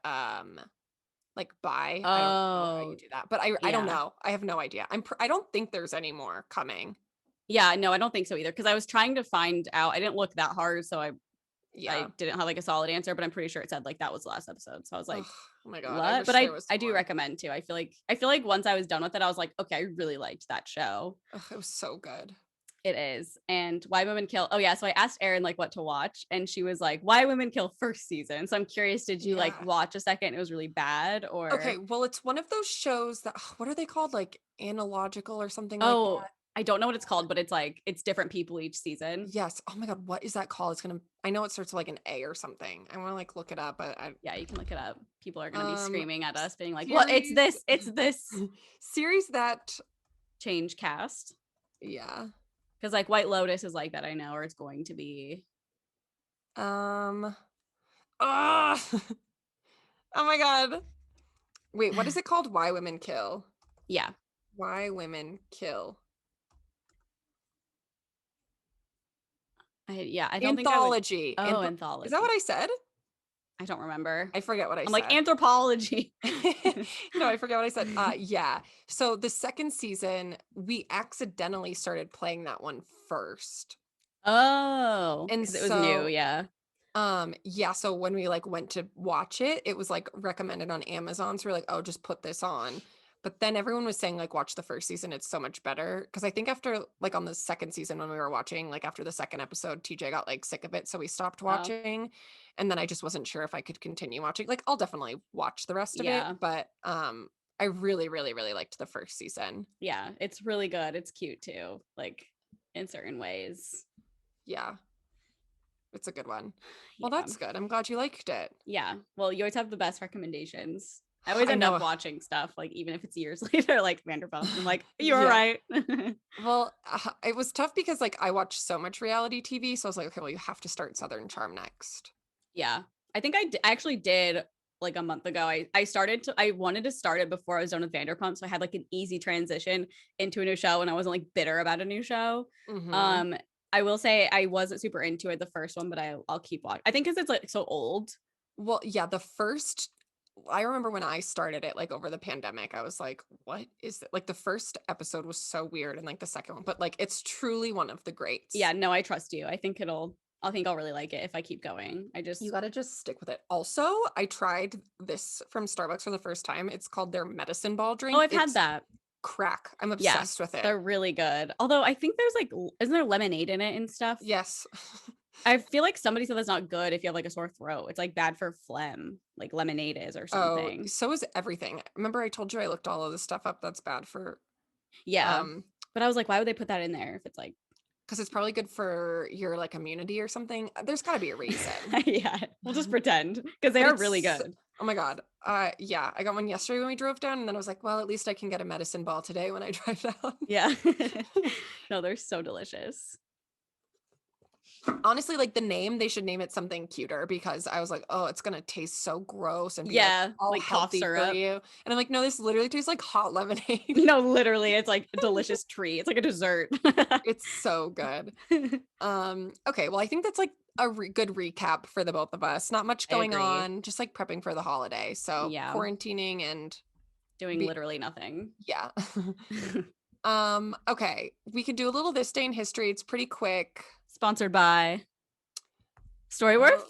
like buy. I don't know how you Oh, do that, but I don't yeah. know. I have no idea. I don't think there's any more coming. Yeah, no, I don't think so either. Cause I was trying to find out. I didn't look that hard, so I Yeah. didn't have like a solid answer, but I'm pretty sure it said like that was the last episode. So I was like, Ugh, oh my God. I what? wish But there was I do more. recommend too. I feel like once I was done with it, I was like, okay, I really liked that show. Ugh, it was so good. It is. And Why Women Kill. Oh yeah. So I asked Erin like what to watch, and she was like, Why Women Kill first season. So I'm curious, did you like Yeah. watch a second? And it was really bad, Okay, or well, it's one of those shows that what are they called? Like analogical or something like oh, that. I don't know what it's called, but it's like it's different people each season. Yes. Oh my God, what is that called? I know it starts with like an A or something. I want to like look it up, but Yeah, you can look it up. People are gonna be um screaming at us, being like, "What? It's series this! It's this!" series that Change cast. yeah. Because like White Lotus is like that, I know, or it's going to be. Um ah Oh my God. Wait, what is it called? Why Women Kill? Yeah. Why Women Kill. I don't think I would. Anthology. Oh, Is that what anthology. I said? I don't remember. I forget what I I'm like said. anthropology. No, I forget what I said. Yeah. So the second season, we accidentally started playing that one first. Oh, And because it was new. so Yeah. yeah, so when we like went to watch it, it was like recommended on Amazon. So we're like, oh, just put this on. But then everyone was saying like watch the first season, it's so much better. Cause I think after like on the second season when we were watching, like after the second episode, TJ got like sick of it. So we stopped Oh, watching. And then I just wasn't sure if I could continue watching. Like I'll definitely watch the rest of it. yeah. But I really, really, really liked the first season. Yeah. It's really good. It's cute too, like in certain ways. Yeah. It's a good one. Well, Yeah. that's good. I'm glad you liked it. Yeah. Well, you always have the best recommendations. I always I end up know. watching stuff, like even if it's years later, like Vanderpump. I'm like, you're Yeah. right. Well, it was tough because like I watch so much reality TV, so I was like, okay, well, you have to start Southern Charm next. Yeah. I think I actually did like a month ago. I wanted to start it before I was done with Vanderpump. So I had like an easy transition into a new show and I wasn't like bitter about a new show. Mm-hmm. I will say I wasn't super into it the first one, but I'll keep watching. I think because it's like so old. Well, yeah, I remember when I started it, like over the pandemic, I was like, what is it? Like the first episode was so weird and like the second one, but like it's truly one of the greats. Yeah, no, I trust you. I think I'll really like it if I keep going. You got to just stick with it. Also, I tried this from Starbucks for the first time. It's called their medicine ball drink. Oh, I've had It's that. crack. I'm Yeah, obsessed with it. they're really good. Although I think there's like, isn't there lemonade in it and stuff? Yes. I feel like somebody said that's not good if you have like a sore throat. It's like bad for phlegm, like lemonade is or Oh, something. so is everything. Remember I told you I looked all of this stuff up that's bad for Yeah. But I was like, why would they put that in there if it's like because it's probably good for your like immunity or something. There's got to be a reason. yeah, we'll just pretend because they But are really it's good. oh my God. Yeah, I got one yesterday when we drove down, and then I was like, well, at least I can get a medicine ball today when I drive down. Yeah. No, they're so delicious. Honestly, like the name, they should name it something cuter because I was like, oh, it's gonna taste so gross and be Yeah, like all like cough healthy for syrup. you. And I'm like, no, this literally tastes like hot lemonade. No, literally, it's like a delicious treat. It's like a dessert. It's so good. Okay, well, I think that's like a good recap for the both of us. Not much I going agree. on, just like prepping for the holiday. So Yeah. quarantining and Doing literally nothing. yeah. Okay, we can do a little this day in history. It's pretty quick. Sponsored by Storyworth.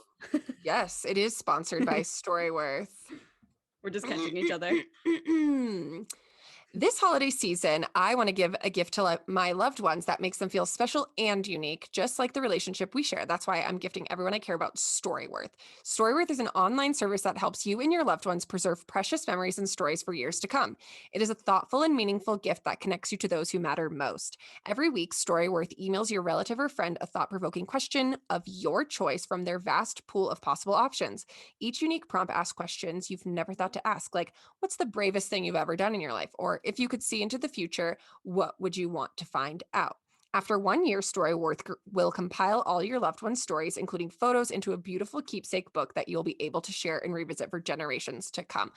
Yes, it is sponsored by Storyworth. We're just catching each other. This holiday season, I want to give a gift to my loved ones that makes them feel special and unique, just like the relationship we share. That's why I'm gifting everyone I care about Storyworth. Storyworth is an online service that helps you and your loved ones preserve precious memories and stories for years to come. It is a thoughtful and meaningful gift that connects you to those who matter most. Every week, Storyworth emails your relative or friend a thought-provoking question of your choice from their vast pool of possible options. Each unique prompt asks questions you've never thought to ask, like, what's the bravest thing you've ever done in your life? Or if you could see into the future, what would you want to find out? After 1 year, Storyworth will compile all your loved ones' stories, including photos, into a beautiful keepsake book that you'll be able to share and revisit for generations to come.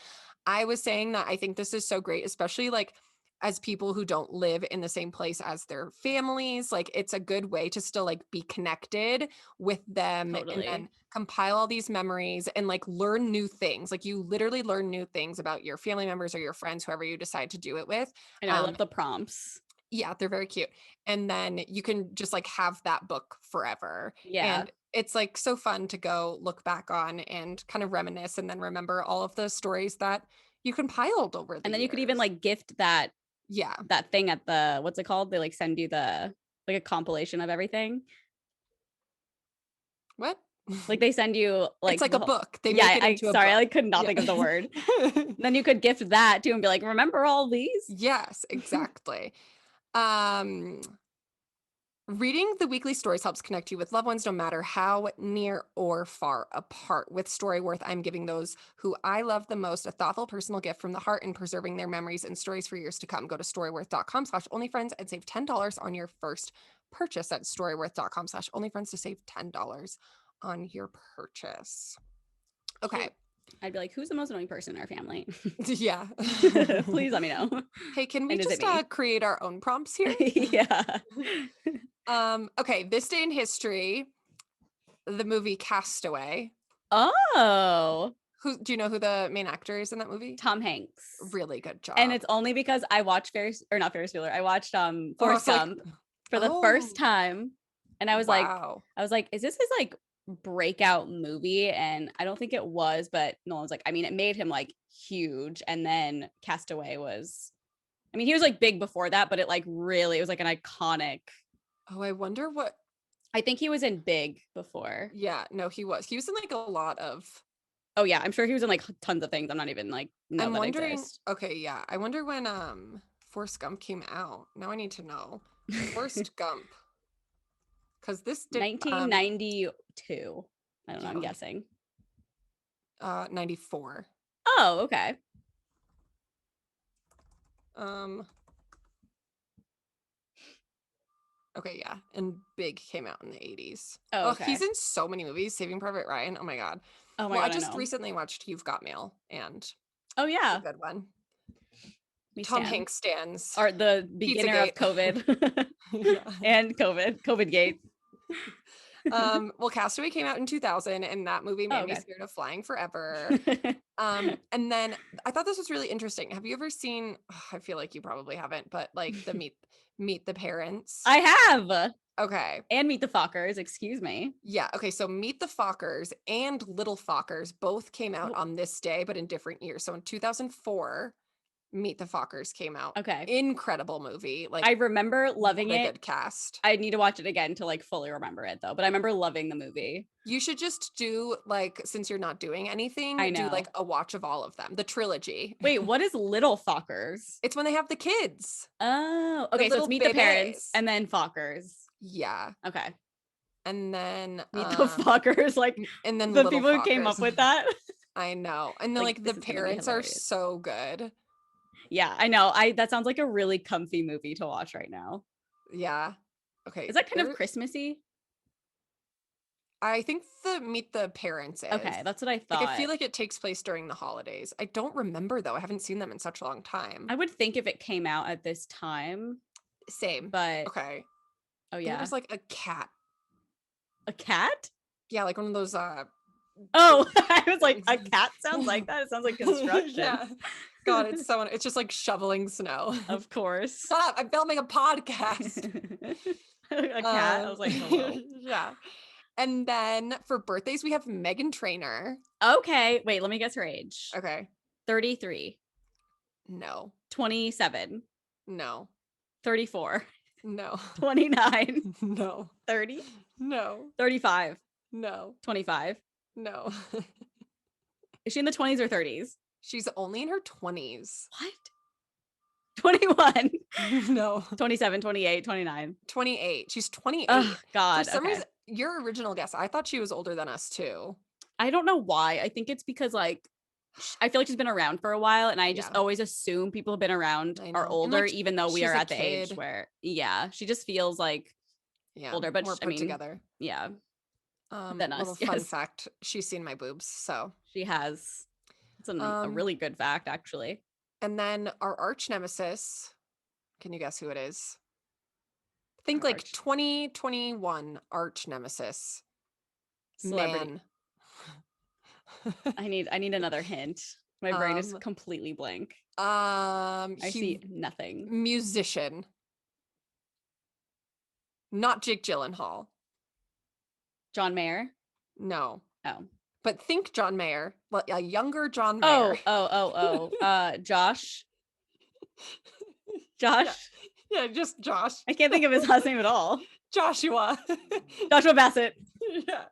I was saying that I think this is so great, especially like as people who don't live in the same place as their families. Like, it's a good way to still like be connected with them and Totally. then compile all these memories and like learn new things. Like, you literally learn new things about your family members or your friends, whoever you decide to do it with. I know, I love the prompts. Yeah, they're very cute. And then you can just like have that book forever. Yeah. And it's like so fun to go look back on and kind of reminisce and then remember all of the stories that you compiled over the And then you could even years. like gift that Yeah. thing at the, what's it called? They like send you the like a compilation of everything. What? Like they send you like It's like the a book. They yeah, make it into a sorry, I book. like could not think of the word. Then you could gift that too and be like, remember all these? Yes, exactly. Um Reading the weekly stories helps connect you with loved ones no matter how near or far apart. With Storyworth, I'm giving those who I love the most a thoughtful personal gift from the heart and preserving their memories and stories for years to come. Go to storyworth.com/onlyfriends and save $10 on your first purchase at storyworth.com/onlyfriends to save $10 on your purchase. Okay. Cute. I'd be like, who's the most annoying person in our family? Yeah. Please let me know. Hey, can we And is it just me? create our own prompts here? Yeah. Okay, this day in history, the movie Castaway. Oh, Who do you know who the main actor is in that movie? Tom Hanks. Really good job. And it's only because I watched not Ferris Bueller. I watched Forrest Gump for the first time. And I was wow. like, is this his like breakout movie? And I don't think it was, but no one's like, I mean, it made him like huge. And then Castaway was, I mean, he was like big before that, but it like really, it was like an iconic. Oh, I wonder what. I think he was in Big before. Yeah, no, he was. He was in like a lot of. Oh yeah, I'm sure he was in like tons of things. I'm not even like know I'm that wondering. exist. Okay, yeah, I wonder when Forrest Gump came out. Now I need to know. Forrest Gump, because this did 1992. I don't know. I'm yeah, guessing. 94. Oh, okay. Okay, yeah, and Big came out in the 80s. Oh, okay. He's in so many movies. Saving Private Ryan. Oh my god. Oh my Well, god, I just know. recently watched You've Got Mail, and Oh yeah, a good one. me Tom stan. Hanks stands. Or the beginner of COVID and COVID Gate. Well, Castaway came out in 2000, and that movie made me scared of flying forever. And then I thought this was really interesting. Have you ever seen? I feel like you probably haven't, but like the Meet the Parents. I have. Okay. And Meet the Fockers. Excuse me. Yeah. Okay. So Meet the Fockers and Little Fockers both came out on this day, but in different years. So in 2004. Meet the Fockers came out. Okay. Incredible movie. Like, I remember loving it. Good cast. I need to watch it again to like fully remember it though. But I remember loving the movie. You should just do like, since you're not doing anything, I know. do like a watch of all of them. The trilogy. Wait, what is Little Fockers? It's when they have the kids. Oh, okay. So it's Meet the Parents and then Fockers. Yeah. Okay. And then Meet the Fockers, like, and then the people who came up with that. I know. And then like the parents are so good. Yeah, I know. That sounds like a really comfy movie to watch right now. Yeah. Okay. Is that kind of Christmassy? I think the Meet the Parents is. Okay, that's what I thought. Like, I feel like it takes place during the holidays. I don't remember though. I haven't seen them in such a long time. I would think if it came out at this time. Same. But okay. Oh yeah. There's like a cat. A cat? Yeah, like one of those Oh, I was like, a cat sounds like that. It sounds like construction. Yeah. God, it's just like shoveling snow. Of course. Shut up, I'm filming a podcast. A cat. I was like, hello. Yeah. And then for birthdays, we have Meghan Trainor. Okay. Wait, let me guess her age. Okay. 33. No. 27. No. 34. No. 29. No. 30. No. 35. No. 25. No. Is she in the 20s or 30s? She's only in her 20s. What? 21. No. 27, 28, 29. 28. She's 28. Oh, God. For some reason, your original guess, I thought she was older than us too. I don't know why. I think it's because like I feel like she's been around for a while, and I just Yeah. always assume people who've been around I are know. And older, like even though we she's are a at the age kid. where, yeah, she just feels like Yeah. older, but More I put mean, together. yeah, than Little us. fun Yes, fact, she's seen my boobs. So she has. It's a um, really good fact, actually. and then our arch nemesis, can you guess who it is? Think Our like arch 2021 arch nemesis. celebrity. Man. I need another hint. My brain is um, completely blank. I see he nothing. musician, not Jake Gyllenhaal. John Mayer. No. Oh. But think John Mayer, a younger John Mayer. Josh. Yeah. Josh. Yeah, just Josh. I can't think of his last name at all. Joshua. Joshua Bassett. Yeah.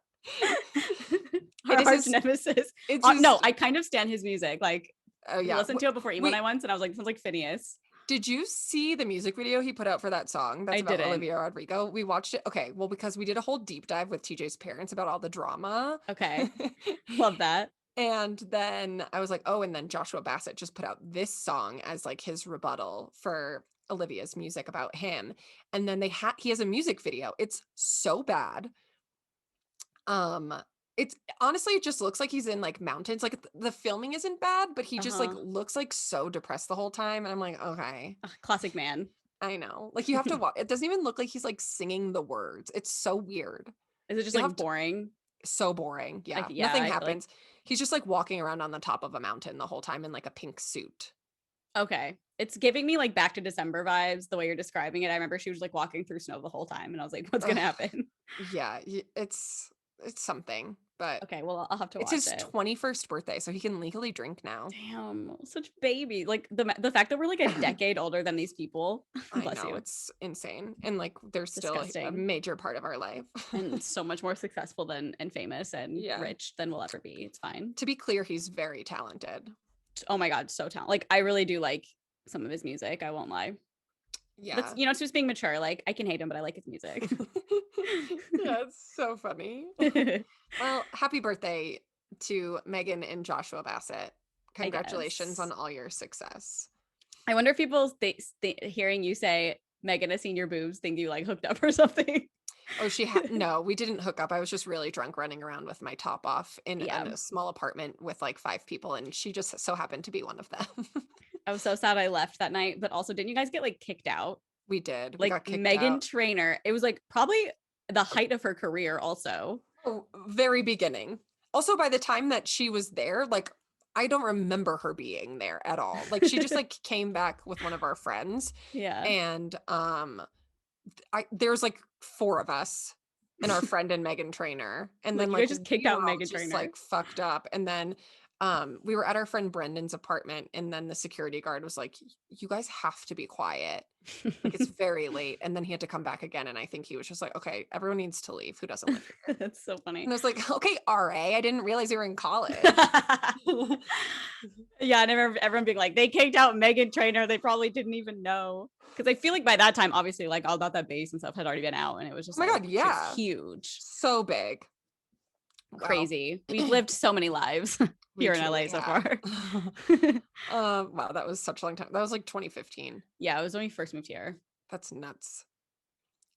Our It is arch his, nemesis. it's his, No, I kind of stand his music. Like, oh we yeah. listened to it before Emo and Wait, I once, and I was like, sounds like Phineas. did you see the music video he put out for that song that's I about didn't. Olivia Rodrigo? We watched it. Okay, well, because we did a whole deep dive with TJ's parents about all the drama. Okay. Love that. And then I was like, oh, and then Joshua Bassett just put out this song as like his rebuttal for Olivia's music about him. And then he has a music video. It's so bad. It's honestly, it just looks like he's in like mountains. Like the filming isn't bad, but he just like looks like so depressed the whole time. And I'm like, okay. Classic man. I know. Like you have to watch. It doesn't even look like he's like singing the words. It's so weird. Is it just You'll like have to, boring? so boring. Yeah. Like, yeah, Nothing I feel like happens. He's just like walking around on the top of a mountain the whole time in like a pink suit. okay. It's giving me like Back to December vibes the way you're describing it. I remember she was like walking through snow the whole time, and I was like, what's gonna happen? Yeah, it's something, but Okay, well, I'll have to it's watch his it. 21st birthday, so he can legally drink now. Damn, such baby. Like the fact that we're like a decade older than these people. I Bless know, you. it's insane. And like they're still a Disgusting. major part of our life. And so much more successful than and famous and Yeah. rich than we'll ever be. It's fine. To be clear, he's very talented. Oh my god, so talented. Like I really do like some of his music. I won't lie. Yeah. That's, it's just being mature. Like I can hate him, but I like his music. Yeah, it's so funny. Well, happy birthday to Megan and Joshua Bassett. Congratulations on all your success. I wonder if people hearing you say Megan has seen your boobs think you like hooked up or something. Oh, no, we didn't hook up. I was just really drunk running around with my top off in a small apartment with like 5 people, and she just so happened to be one of them. I was so sad I left that night, but also didn't you guys get like kicked out? We did. We like got kicked Megan out. Trainor. It was like probably the height of her career also. Oh, very beginning. Also, by the time that she was there, like I don't remember her being there at all. Like she just like came back with one of our friends. Yeah. And there's like 4 of us and our friend and Megan Trainor. And then like just kicked out Megan Trainor. Like fucked up. And then we were at our friend Brendan's apartment, and then the security guard was like, you guys have to be quiet. Like it's very late. And then he had to come back again. And I think he was just like, okay, everyone needs to leave who doesn't live here. That's so funny. And I was like, okay, RA, I didn't realize you were in college. Yeah, and I remember everyone being like, they kicked out Megan Trainor. They probably didn't even know. Because I feel like by that time, obviously, like all that bass and stuff had already been out, and it was just oh my god, yeah, huge, so big, crazy. Wow. We've lived so many lives here in LA so far. Wow, that was such a long time. That was like 2015. Yeah, it was when we first moved here. That's nuts.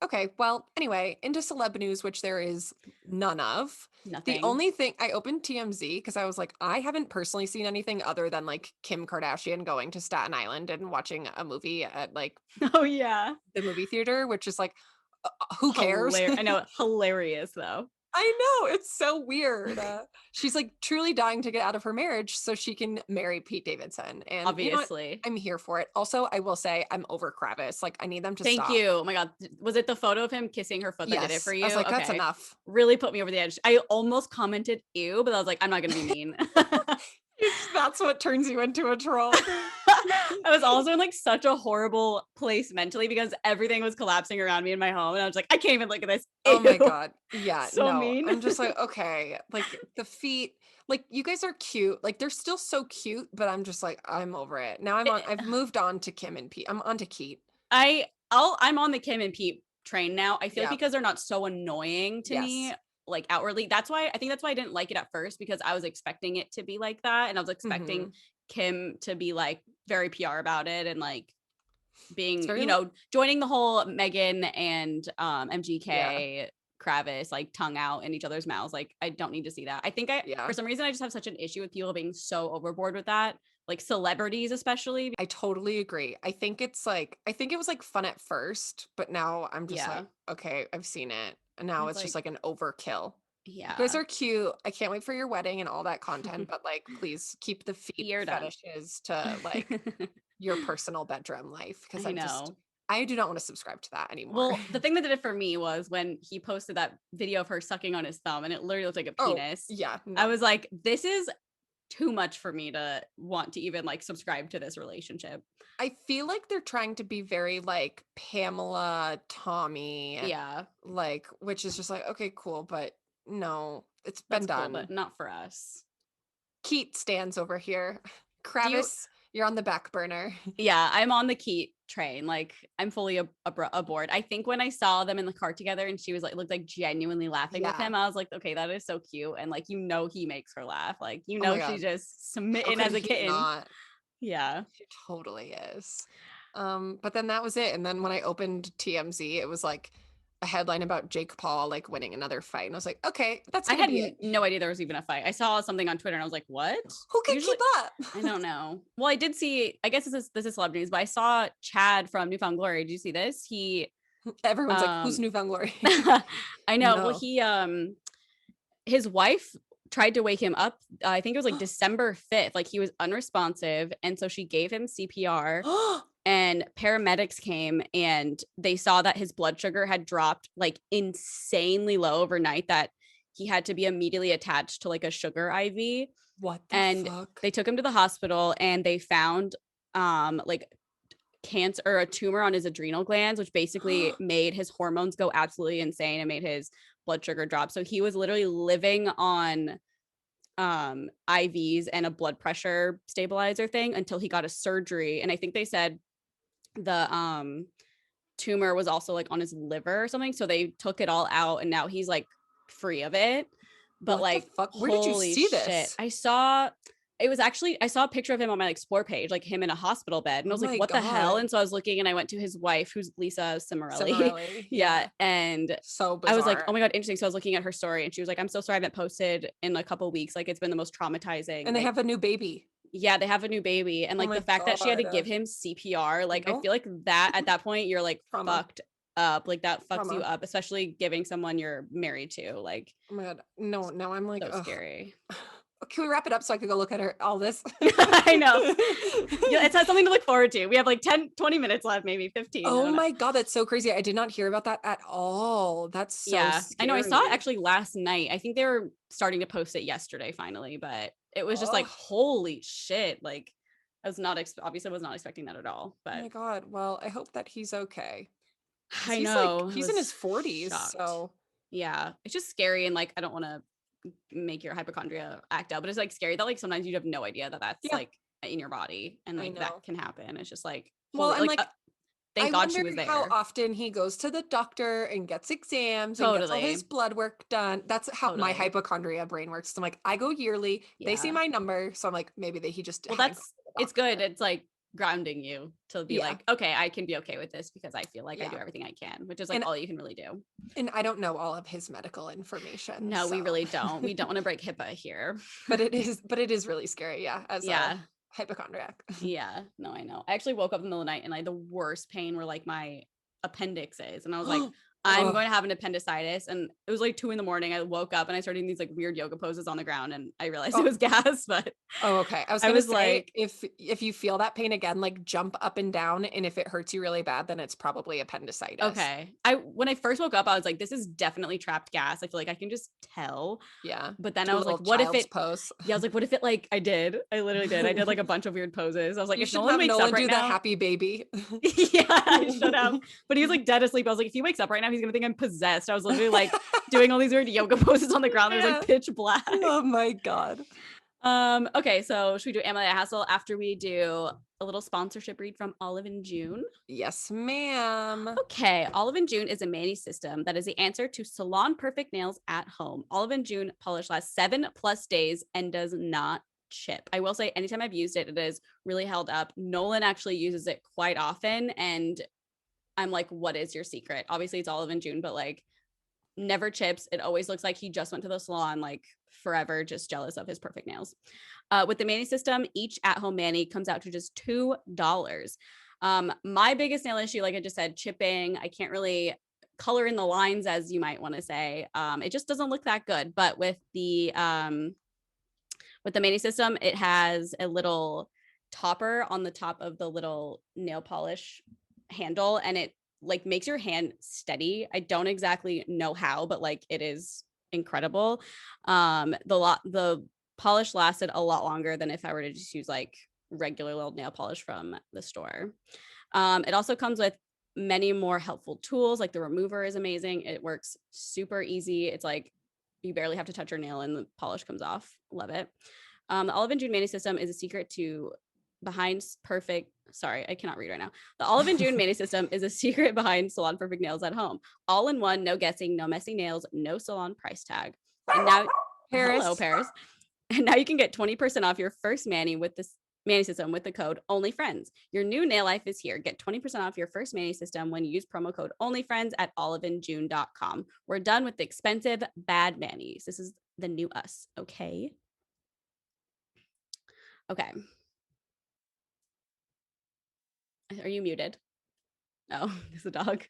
Okay, well, anyway, into celeb news, which there is none of. Nothing. The only thing, I opened TMZ because I was like, I haven't personally seen anything other than like Kim Kardashian going to Staten Island and watching a movie at like, oh yeah, the movie theater, which is like, who cares? I know, hilarious though. I know, it's so weird. She's like truly dying to get out of her marriage so she can marry Pete Davidson. And obviously, I'm here for it. Also, I will say I'm over Kravis. Like I need them to stop. Thank you. Oh my god, was it the photo of him kissing her foot that did it for you? I was like, that's enough. Really put me over the edge. I almost commented ew, but I was like, I'm not gonna be mean. That's what turns you into a troll. I was also in like such a horrible place mentally because everything was collapsing around me in my home, and I was like, I can't even look at this. Ew. Oh my god, yeah, so mean. I'm just like, okay, like the feet, like you guys are cute, like they're still so cute, but I'm just like, I'm over it now. I've moved on to Kim and Pete. I'm on to Keith. I'm on the Kim and Pete train now. I feel like because they're not so annoying to me. like outwardly. I think that's why I didn't like it at first, because I was expecting it to be like that. And I was expecting Kim to be like very PR about it and like being, very you know, joining the whole Megan and MGK Kravis like tongue out in each other's mouths. Like, I don't need to see that. I think for some reason I just have such an issue with people being so overboard with that, like celebrities especially. I totally agree. I think it was like fun at first, but now I'm just like, okay, I've seen it. And now it's just like an overkill. Yeah. You guys are cute. I can't wait for your wedding and all that content, but like, please keep the feet fetishes to like your personal bedroom life. Because I do not want to subscribe to that anymore. Well, the thing that did it for me was when he posted that video of her sucking on his thumb and it literally looked like a penis. Yeah. No. I was like, this is too much for me to want to even like subscribe to this relationship. I feel like they're trying to be very like Pamela, Tommy. Yeah. Like, which is just like, okay, cool. But no, it's been done. Cool, but not for us. Keat stands over here. Kravis, you're on the back burner. Yeah, I'm on the Keat train. Like, I'm fully aboard. I think when I saw them in the car together and she was like, looked like genuinely laughing with him, I was like, okay, that is so cute. And like, you know, he makes her laugh. Like, you know, she's just smitten as a kitten. Yeah, she totally is. But then that was it. And then when I opened TMZ, it was like a headline about Jake Paul like winning another fight, and I was like, okay, that's gonna be it. No idea there was even a fight. I saw something on Twitter and I was like, what? Who can keep up? I don't know. Well, I did see, I guess this is celeb news, but I saw Chad from New Found Glory. Did you see this? Everyone's like, who's New Found Glory? I know. No. Well, his wife tried to wake him up. I think it was like December 5th. Like, he was unresponsive, and so she gave him CPR. And paramedics came and they saw that his blood sugar had dropped like insanely low overnight, that he had to be immediately attached to like a sugar IV. What the fuck? They took him to the hospital and they found like cancer or a tumor on his adrenal glands, which basically made his hormones go absolutely insane and made his blood sugar drop. So he was literally living on IVs and a blood pressure stabilizer thing until he got a surgery. And I think they said the tumor was also like on his liver or something, so they took it all out and now he's like free of it. But what like, where did you see this? I saw a picture of him on my like Explore page, like him in a hospital bed, and I was like, what the hell? And so I was looking and I went to his wife, who's Lisa Cimarelli. Yeah. And so bizarre. I was like, oh my God, interesting. So I was looking at her story and she was like, I'm so sorry I haven't posted in a couple of weeks. Like, it's been the most traumatizing. And they have a new baby. Yeah, they have a new baby. And like the fact that she had to give him CPR, like I feel like that at that point you're like fucked up. Like that fucks you up, especially giving someone you're married to. Like, oh my God. No, now I'm like, so scary. Can we wrap it up so I could go look at all this? I know. It's something to look forward to. We have like 20 minutes left, maybe 15. Oh my God, that's so crazy. I did not hear about that at all. That's so scary. I know. I saw it actually last night. I think they were starting to post it yesterday finally, but it was just like, holy shit. Like, I was not obviously was not expecting that at all. But oh my God. Well, I hope that he's okay. I know. Like, he's in his 40s. Shocked. So yeah, it's just scary. And like, I don't want to make your hypochondria act out, but it's like scary that like sometimes you have no idea that that's like in your body and like that can happen. It's just like, well, and like thank God she was there. How often he goes to the doctor and gets exams and gets all his blood work done. That's how my hypochondria brain works. So I'm like, I go yearly. They see my number, so I'm like, maybe he just. Well, it's good. It's like grounding you to be like, okay, I can be okay with this because I feel like I do everything I can, which is like all you can really do. And I don't know all of his medical information. No, we really don't. We don't want to break HIPAA here. But it is really scary. Yeah. As a hypochondriac. Yeah. No, I know. I actually woke up in the middle of the night and I had the worst pain where like my appendix is. And I was like, I'm going to have an appendicitis. And it was like 2 a.m. I woke up and I started doing these like weird yoga poses on the ground and I realized it was gas, but okay. I was say, like, if you feel that pain again, like jump up and down. And if it hurts you really bad, then it's probably appendicitis. Okay. When I first woke up, I was like, this is definitely trapped gas. I feel like I can just tell. Yeah. But then I was like, what if it pose? Yeah. I was like, what if it like, I literally did. I did like a bunch of weird poses. I was like, if Nolan wakes up right now, the happy baby. Yeah, I should have. But he was like dead asleep. I was like, if he wakes up right now, he's going to think I'm possessed. I was literally like doing all these weird yoga poses on the ground. It was like pitch black. Oh my God. Okay, so should we do Am I a Hassle after we do a little sponsorship read from Olive and June? Yes, ma'am. Okay, Olive and June is a mani system that is the answer to salon perfect nails at home. Olive and June polish lasts 7+ days and does not chip. I will say, anytime I've used it, it has really held up. Nolan actually uses it quite often, and I'm like, what is your secret? Obviously, it's Olive and June, but like, never chips. It always looks like he just went to the salon like forever, just jealous of his perfect nails. With the mani system, each at-home mani comes out to just $2. My biggest nail issue, like I just said, chipping. I can't really color in the lines, as you might want to say. It just doesn't look that good. But with the mani system, it has a little topper on the top of the little nail polish handle, and it like makes your hand steady. I don't exactly know how, but like it is incredible. The polish lasted a lot longer than if I were to just use like regular little nail polish from the store. It also comes with many more helpful tools. Like the remover is amazing. It works super easy. It's like you barely have to touch your nail and the polish comes off. Love it. The Olive and June mani system is a secret to behind perfect. Sorry, I cannot read right now. The Olive and June mani system is a secret behind salon perfect nails at home. All in one, no guessing, no messy nails, no salon price tag. And now, Paris. hello, Paris. And now you can get 20% off your first mani with this mani system with the code ONLYFRIENDS. Your new nail life is here. Get 20% off your first mani system when you use promo code ONLYFRIENDS at oliveandjune.com. We're done with the expensive bad manis. This is the new us, okay? Okay. Are you muted? Oh, there's a dog.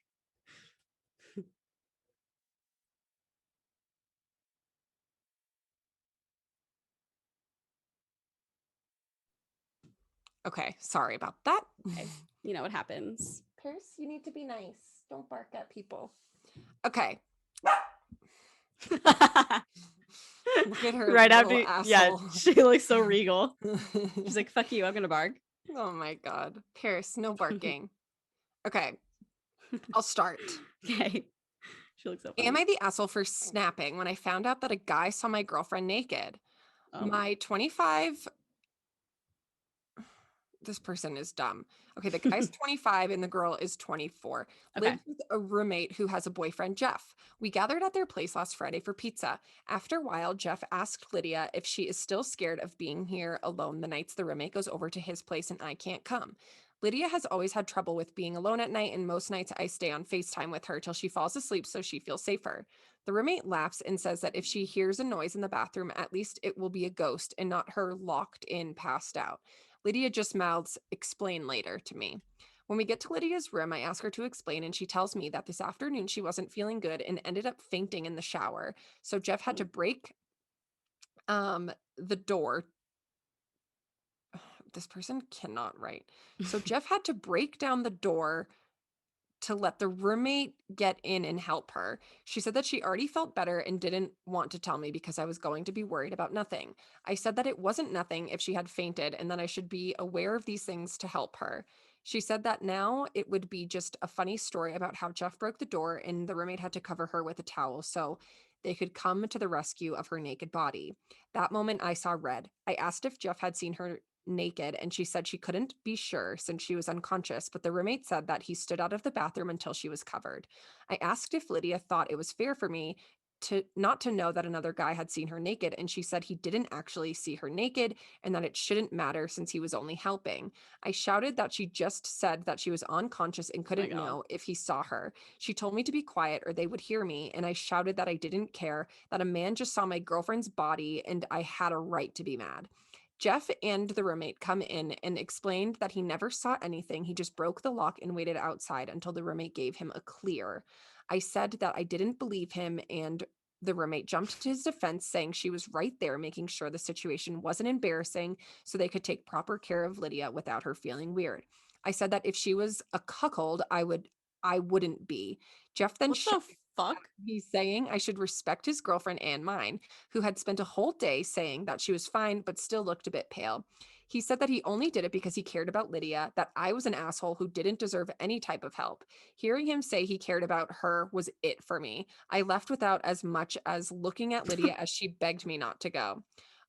Okay, sorry about that. Okay. You know what happens. Paris, you need to be nice. Don't bark at people. Okay. Look at her Right little after, asshole. yeah, she looks so regal. She's like, fuck you, I'm gonna bark. Oh my God. Paris, no barking. Okay, I'll start. Okay. She looks so funny. Am I the asshole for snapping when I found out that a guy saw my girlfriend naked? Oh. My 25, this person is dumb. Okay, the guy's 25 and the girl is 24. Okay. Lives with a roommate who has a boyfriend, Jeff. We gathered at their place last Friday for pizza. After a while, Jeff asked Lydia if she is still scared of being here alone the nights the roommate goes over to his place and I can't come. Lydia has always had trouble with being alone at night, and most nights I stay on FaceTime with her till she falls asleep so she feels safer. The roommate laughs and says that if she hears a noise in the bathroom, at least it will be a ghost and not her locked in, passed out. Lydia just mouths, "Explain later," to me. When we get to Lydia's room, I ask her to explain, and she tells me that this afternoon she wasn't feeling good and ended up fainting in the shower. So Jeff had to break the door. This person cannot write. So Jeff had to break down the door to let the roommate get in and help her. She said that she already felt better and didn't want to tell me because I was going to be worried about nothing. I said that it wasn't nothing if she had fainted and that I should be aware of these things to help her. She said that now it would be just a funny story about how Jeff broke the door and the roommate had to cover her with a towel so they could come to the rescue of her naked body. That moment I saw red. I asked if Jeff had seen her naked, and she said she couldn't be sure since she was unconscious, but the roommate said that he stood out of the bathroom until she was covered. I asked if Lydia thought it was fair for me to not to know that another guy had seen her naked, and she said he didn't actually see her naked and that it shouldn't matter since he was only helping. I shouted that she just said that she was unconscious and couldn't know if he saw her. She told me to be quiet or they would hear me, and I shouted that I didn't care, that a man just saw my girlfriend's body and I had a right to be mad. Jeff and the roommate come in and explained that he never saw anything. He just broke the lock and waited outside until the roommate gave him a clear. I said that I didn't believe him, and the roommate jumped to his defense, saying she was right there making sure the situation wasn't embarrassing so they could take proper care of Lydia without her feeling weird. I said that if she was a cuckold, I wouldn't be. Jeff then What the fuck? He's saying I should respect his girlfriend and mine, who had spent a whole day saying that she was fine but still looked a bit pale. He said that he only did it because he cared about Lydia, that I was an asshole who didn't deserve any type of help. Hearing him say he cared about her was it for me. I left without as much as looking at Lydia as she begged me not to go.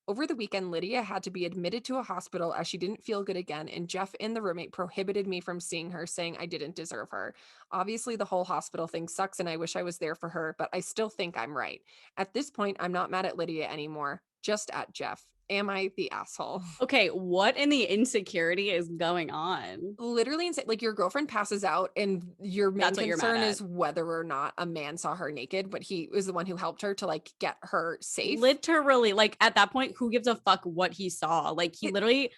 Over the weekend, Lydia had to be admitted to a hospital as she didn't feel good again, and Jeff and the roommate prohibited me from seeing her, saying I didn't deserve her. Obviously, the whole hospital thing sucks, and I wish I was there for her, but I still think I'm right. At this point, I'm not mad at Lydia anymore, just at Jeff. Am I the asshole? Okay, what in the insecurity is going on? Literally insane. Like your girlfriend passes out, and your main That's what you're mad concern at. is whether or not a man saw her naked, but he was the one who helped her to like get her safe. Literally, like at that point, who gives a fuck what he saw? Like he literally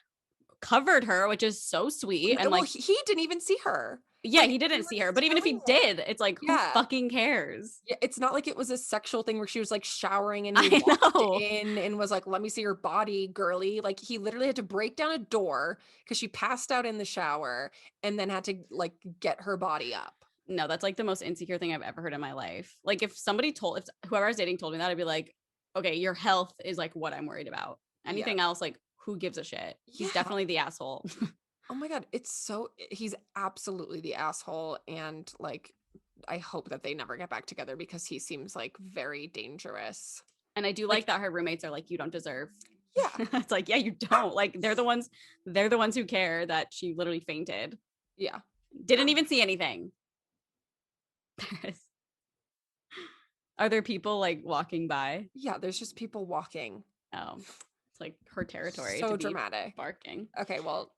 covered her, which is so sweet. And Well, like, he didn't even see her. yeah, Like he he didn't see her. was But even if he telling her. did, it's like, who Yeah. fucking cares? Yeah, it's not like it was a sexual thing where she was like showering and he I walked know. in and was like, let me see your body, girly. Like he literally had to break down a door because she passed out in the shower and then had to like get her body up. No, that's like the most insecure thing I've ever heard in my life. Like if whoever I was dating told me that, I'd be like, okay, your health is like what I'm worried about. Anything else, like who gives a shit? He's Yeah. definitely the asshole. Oh my God. He's absolutely the asshole. And like, I hope that they never get back together because he seems like very dangerous. And I do like that her roommates are like, you don't deserve. Yeah. It's like, yeah, you don't. Like they're the ones who care that she literally fainted. Yeah. Didn't even see anything. Are there people like walking by? Yeah. There's just people walking. Oh, it's like her territory. So to be dramatic. barking. Okay. Well,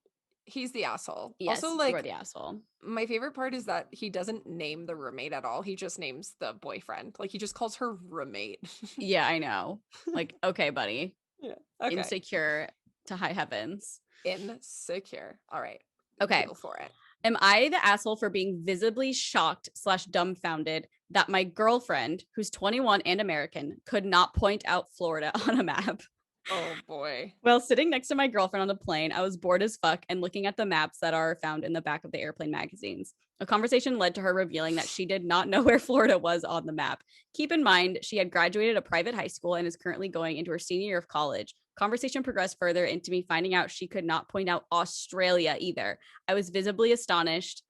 he's the asshole. Yes, Also, you like, are the asshole. my favorite part is that he doesn't name the roommate at all. He just names the boyfriend. Like he just calls her roommate. Yeah, I know. Like, okay, buddy. Yeah. Okay. Insecure to high heavens. Insecure. All right. Okay. Go for it. Am I the asshole for being visibly shocked / dumbfounded that my girlfriend, who's 21 and American, could not point out Florida on a map? Oh boy. Well, sitting next to my girlfriend on a plane, I was bored as fuck and looking at the maps that are found in the back of the airplane magazines. A conversation led to her revealing that she did not know where Florida was on the map. Keep in mind, she had graduated a private high school and is currently going into her senior year of college. Conversation progressed further into me finding out she could not point out Australia either. I was visibly astonished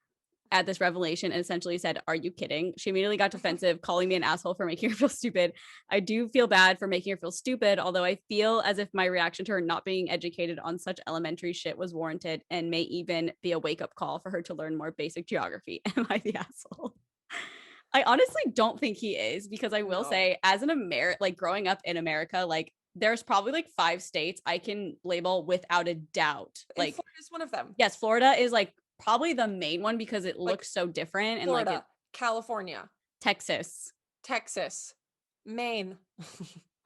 at this revelation and essentially said, "Are you kidding?" She immediately got defensive, calling me an asshole for making her feel stupid. I do feel bad for making her feel stupid, although I feel as if my reaction to her not being educated on such elementary shit was warranted and may even be a wake-up call for her to learn more basic geography. Am I the asshole? I honestly don't think he is, because I will say, as an like growing up in America, like there's probably like 5 states I can label without a doubt. Like Florida's one of them. Yes, Florida is like probably the main one because it looks so different. And Florida, like California, Texas, Maine.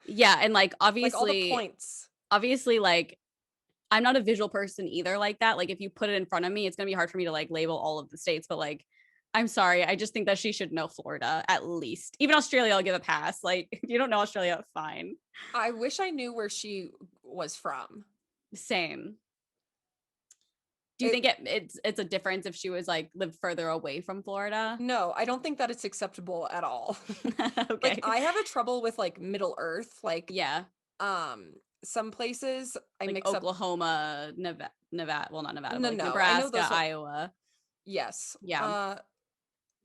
Yeah, and like Like obviously all the points. Obviously, like I'm not a visual person either like that. Like if you put it in front of me, it's gonna be hard for me to like label all of the states, but like I'm sorry, I just think that she should know Florida at least. Even Australia, I'll give a pass. Like if you don't know Australia, fine. I wish I knew where she was from. Same. Do you think it's a difference if she was like lived further away from Florida? No, I don't think that it's acceptable at all. Okay. Like I have a trouble with like Middle Earth, like Yeah. some places I Like mix up. Oklahoma, Nevada, well not Nevada, No, but like no, I know Nebraska, those Iowa. Yes. Yeah.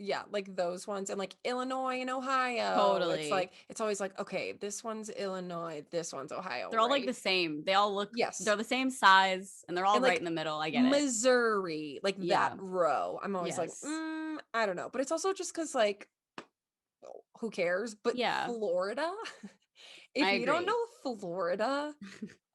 Yeah, like those ones, and like Illinois and Ohio. Totally. It's like it's always like, okay, this one's Illinois, this one's Ohio. They're all like the same. They all look, Yes. they're the same size and they're all And, right like, in the middle. I get it. Missouri, like Yeah. that row. I'm always like, Yes. I don't know. But it's also just because like who cares? But Yeah. Florida, if I you don't agree. know Florida,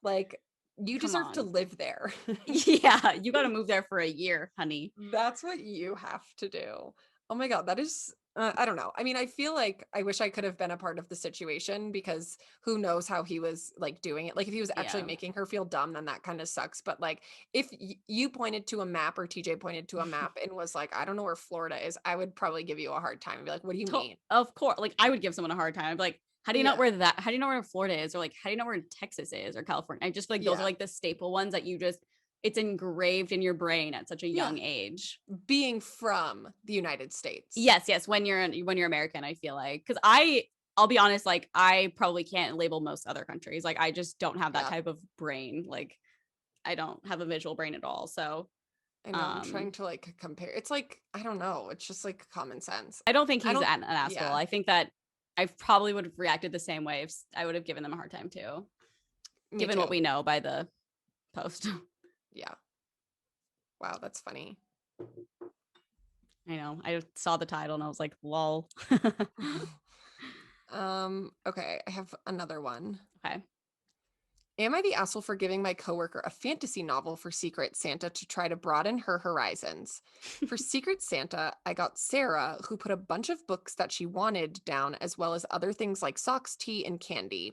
like you Come deserve to on. live there. Yeah, you got to move there for a year, honey. That's what you have to do. Oh my God, that is, I don't know. I mean, I feel like I wish I could have been a part of the situation because who knows how he was like doing it. Like if he was actually Yeah. making her feel dumb, then that kind of sucks. But like if you pointed to a map or TJ pointed to a map and was like, I don't know where Florida is, I would probably give you a hard time and be like, what do you mean? Of course. Like I would give someone a hard time. I'd be like, how do you know where how do you know where Florida is? Or like, how do you know where Texas is or California? I just feel like those are like the staple ones that you just, it's engraved in your brain at such a young age. Being from the United States. Yes. When you're American, I feel like, because I'll be honest, like I probably can't label most other countries. Like I just don't have that type of brain. Like I don't have a visual brain at all. So I know, I'm trying to like compare. It's like, I don't know. It's just like common sense. I don't think he's an asshole. Yeah. I think that I probably would have reacted the same way if I would have given them a hard time too. Me given too. what we know by the post. Yeah. Wow, that's funny. I know. I saw the title and I was like, lol. Okay, I have another one. Okay. Am I the asshole for giving my coworker a fantasy novel for Secret Santa to try to broaden her horizons? For Secret Santa, I got Sarah, who put a bunch of books that she wanted down, as well as other things like socks, tea, and candy.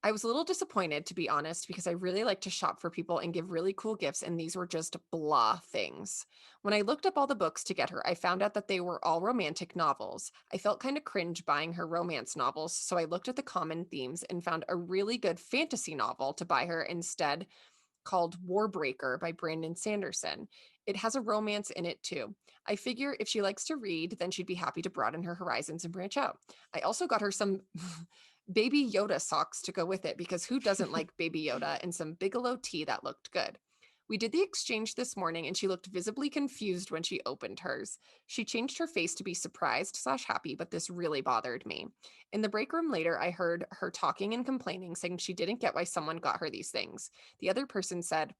I was a little disappointed, to be honest, because I really like to shop for people and give really cool gifts, and these were just blah things. When I looked up all the books to get her, I found out that they were all romantic novels. I felt kind of cringe buying her romance novels, so I looked at the common themes and found a really good fantasy novel to buy her instead, called Warbreaker by Brandon Sanderson. It has a romance in it too. I figure if she likes to read, then she'd be happy to broaden her horizons and branch out. I also got her some Baby Yoda socks to go with it because who doesn't like Baby Yoda, and some Bigelow tea that looked good. We did the exchange this morning and she looked visibly confused when she opened hers. She changed her face to be surprised/happy, but this really bothered me. In the break room later, I heard her talking and complaining, saying she didn't get why someone got her these things. The other person said,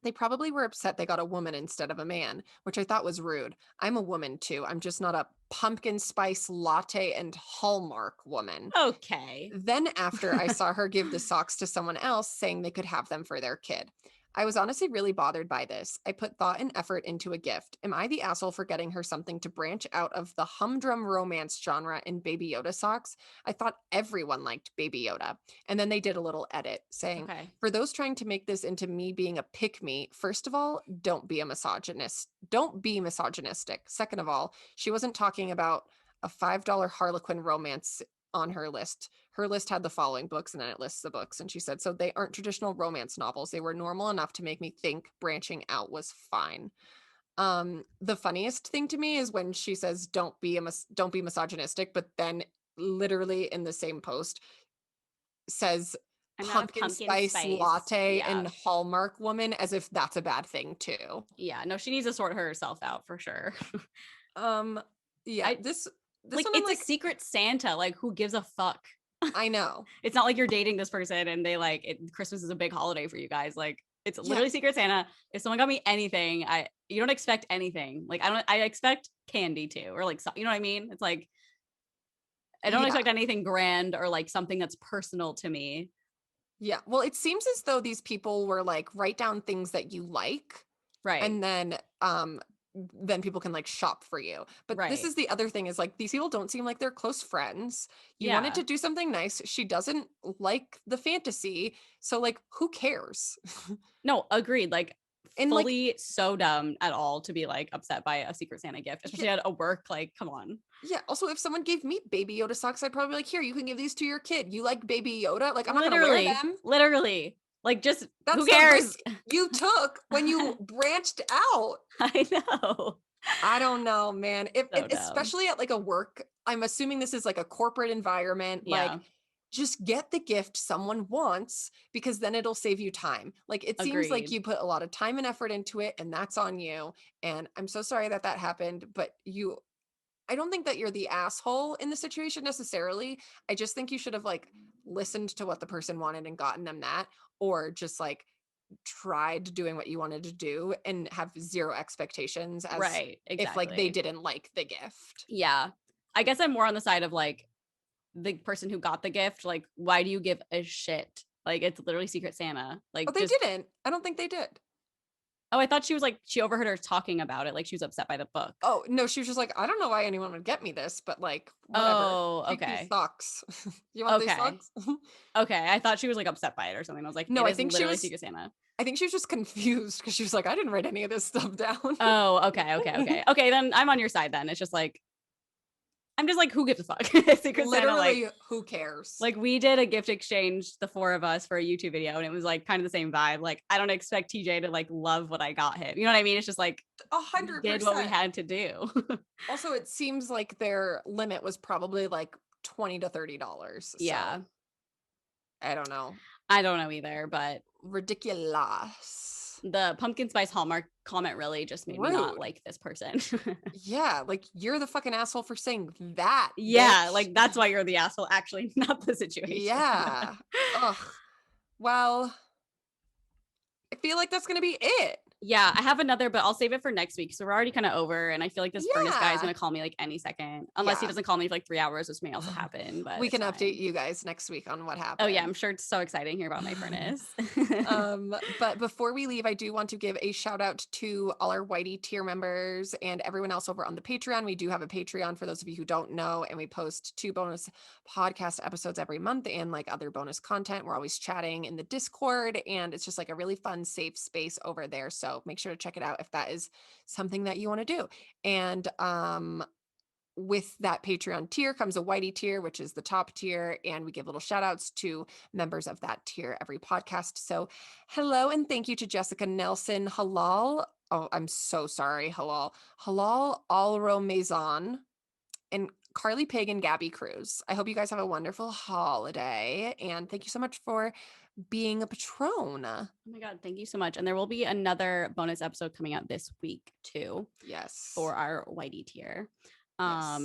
they probably were upset they got a woman instead of a man, which I thought was rude. I'm a woman too. I'm just not a pumpkin spice latte and Hallmark woman. Okay. Then after I saw her give the socks to someone else, saying they could have them for their kid. I was honestly really bothered by this. I put thought and effort into a gift. Am I the asshole for getting her something to branch out of the humdrum romance genre in Baby Yoda socks? I thought everyone liked Baby Yoda. And then they did a little edit saying, Okay. for those trying to make this into me being a pick-me, first of all, don't be a misogynist. Don't be misogynistic. Second of all, she wasn't talking about a $5 Harlequin romance on her list. Her list had the following books, and then it lists the books. And she said, so they aren't traditional romance novels. They were normal enough to make me think branching out was fine. The funniest thing to me is when she says, don't be misogynistic, but then literally in the same post says I'm not a pumpkin spice latte Yeah. and Hallmark woman, as if that's a bad thing too. Yeah. No, she needs to sort herself out for sure. Yeah, I this like one I'm it's like, a secret Santa. Like, who gives a fuck? I know. It's not like you're dating this person and they like it, Christmas is a big holiday for you guys. Like, it's literally Secret Santa. If someone got me anything, you don't expect anything. Like, I expect candy too, or like, you know what I mean? It's like I don't Yeah. expect anything grand or like something that's personal to me. Yeah. Well, it seems as though these people were like, write down things that you like, Right. and then people can like shop for you. But this Right. is the other thing, is like these people don't seem like they're close friends. You wanted Yeah. to do something nice. She doesn't like the fantasy. So like, who cares? No, agreed. Like, And like, fully so dumb at all to be like upset by a Secret Santa gift, especially yeah, at a work. Like, come on. yeah. Also, if someone gave me Baby Yoda socks, I'd probably be like, here, you can give these to your kid. You like Baby Yoda? Like, I'm not gonna wear them. Literally. Like, just That's who the cares? risk you took when you branched out. I know. I don't know, man. If So dumb. especially at like a work, I'm assuming this is like a corporate environment. Yeah. Like, just get the gift someone wants, because then it'll save you time. Like, it seems like Agreed. you put a lot of time and effort into it, and that's on you. And I'm so sorry that that happened, but I don't think that you're the asshole in the situation necessarily. I just think you should have like listened to what the person wanted and gotten them that, or just like tried doing what you wanted to do and have zero expectations, as Right. if like they Exactly. didn't like the gift. Yeah. I guess I'm more on the side of like the person who got the gift. Like, why do you give a shit? Like, it's literally Secret Santa. Like, Oh, they just, didn't. I don't think they did. oh, I thought she was like, she overheard her talking about it. Like, she was upset by the book. Oh, no, she was just like, I don't know why anyone would get me this, but like, whatever. Oh, Take these okay. socks. You want these Okay. socks? Okay. I thought she was like upset by it or something. I was like, No, it I is think she literally was Secret Santa. I think she was just confused because she was like, I didn't write any of this stuff down. Oh, okay. Okay, then I'm on your side then. It's just like, I'm just like, who gives a fuck? Secret Santa, Literally, who cares? like we did a gift exchange, the four of us, for a YouTube video, and it was like kind of the same vibe. Like, I don't expect TJ to like love what I got him. You know what I mean? It's just like, we did what we 100%. had to do. Also, it seems like their limit was probably like $20 to $30. Yeah. So I don't know. I don't know either, but Ridiculous. the pumpkin spice Hallmark comment really just made me not Rude. like this person. Yeah, like, you're the fucking asshole for saying that. Yeah, bitch. like that's why you're the asshole, actually, not the situation. Yeah. Ugh. Well, I feel like that's going to be it. Yeah, I have another, but I'll save it for next week. So we're already kind of over. And I feel like this furnace guy is Yeah. going to call me like any second, unless he Yeah. doesn't call me for like 3 hours, which may also happen, but We it's can update fine. you guys next week on what Oh, yeah. happened. I'm sure it's so exciting here about my furnace. But before we leave, I do want to give a shout out to all our Whitey tier members and everyone else over on the Patreon. We do have a Patreon for those of you who don't know, and we post 2 bonus podcast episodes every month and like other bonus content. We're always chatting in the Discord, and it's just like a really fun, safe space over there. So make sure to check it out if that is something that you want to do. And with that Patreon tier comes a Whitey tier, which is the top tier, and we give little shout outs to members of that tier every podcast. So, hello and thank you to Jessica Nelson, Halal. Oh, I'm so sorry, Halal Alro Maison, and Carly Pig and Gabby Cruz. I hope you guys have a wonderful holiday, and thank you so much for being a patron. Oh my God, thank you so much. And there will be another bonus episode coming out this week too Yes. for our Whitey tier. Yes.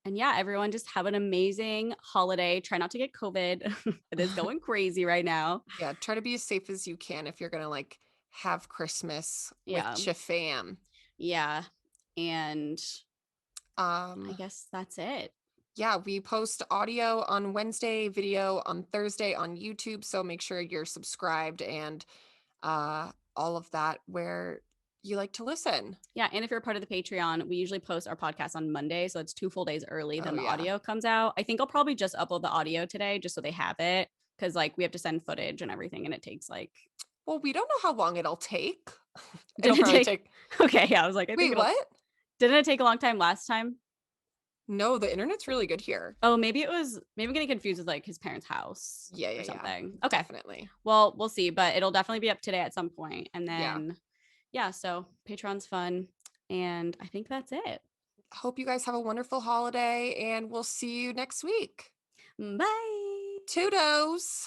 And yeah, everyone just have an amazing holiday. Try not to get COVID. It is going crazy right now. Yeah, try to be as safe as you can if you're gonna like have Christmas with Yeah. your fam. Yeah. And I Um, guess that's it. yeah, we post audio on Wednesday, video on Thursday on YouTube. So make sure you're subscribed and all of that where you like to listen. Yeah. And if you're a part of the Patreon, we usually post our podcast on Monday. So it's 2 full days early. Then Oh the yeah. audio comes out. I think I'll probably just upload the audio today just so they have it. Cause like we have to send footage and everything. And it takes like, Well, we don't know how long it'll take. It'll didn't it probably take? take. Okay. Yeah. I was like, I think Wait, it'll, what? didn't it take a long time last time? No, the internet's really good here. Oh, maybe I'm getting confused with like his parents' house Yeah, or yeah, something. yeah. Okay. Definitely. Well, we'll see, but it'll definitely be up today at some point. And Yeah. then, yeah, so Patreon's fun. And I think that's it. Hope you guys have a wonderful holiday, and we'll see you next week. Bye. Toodles.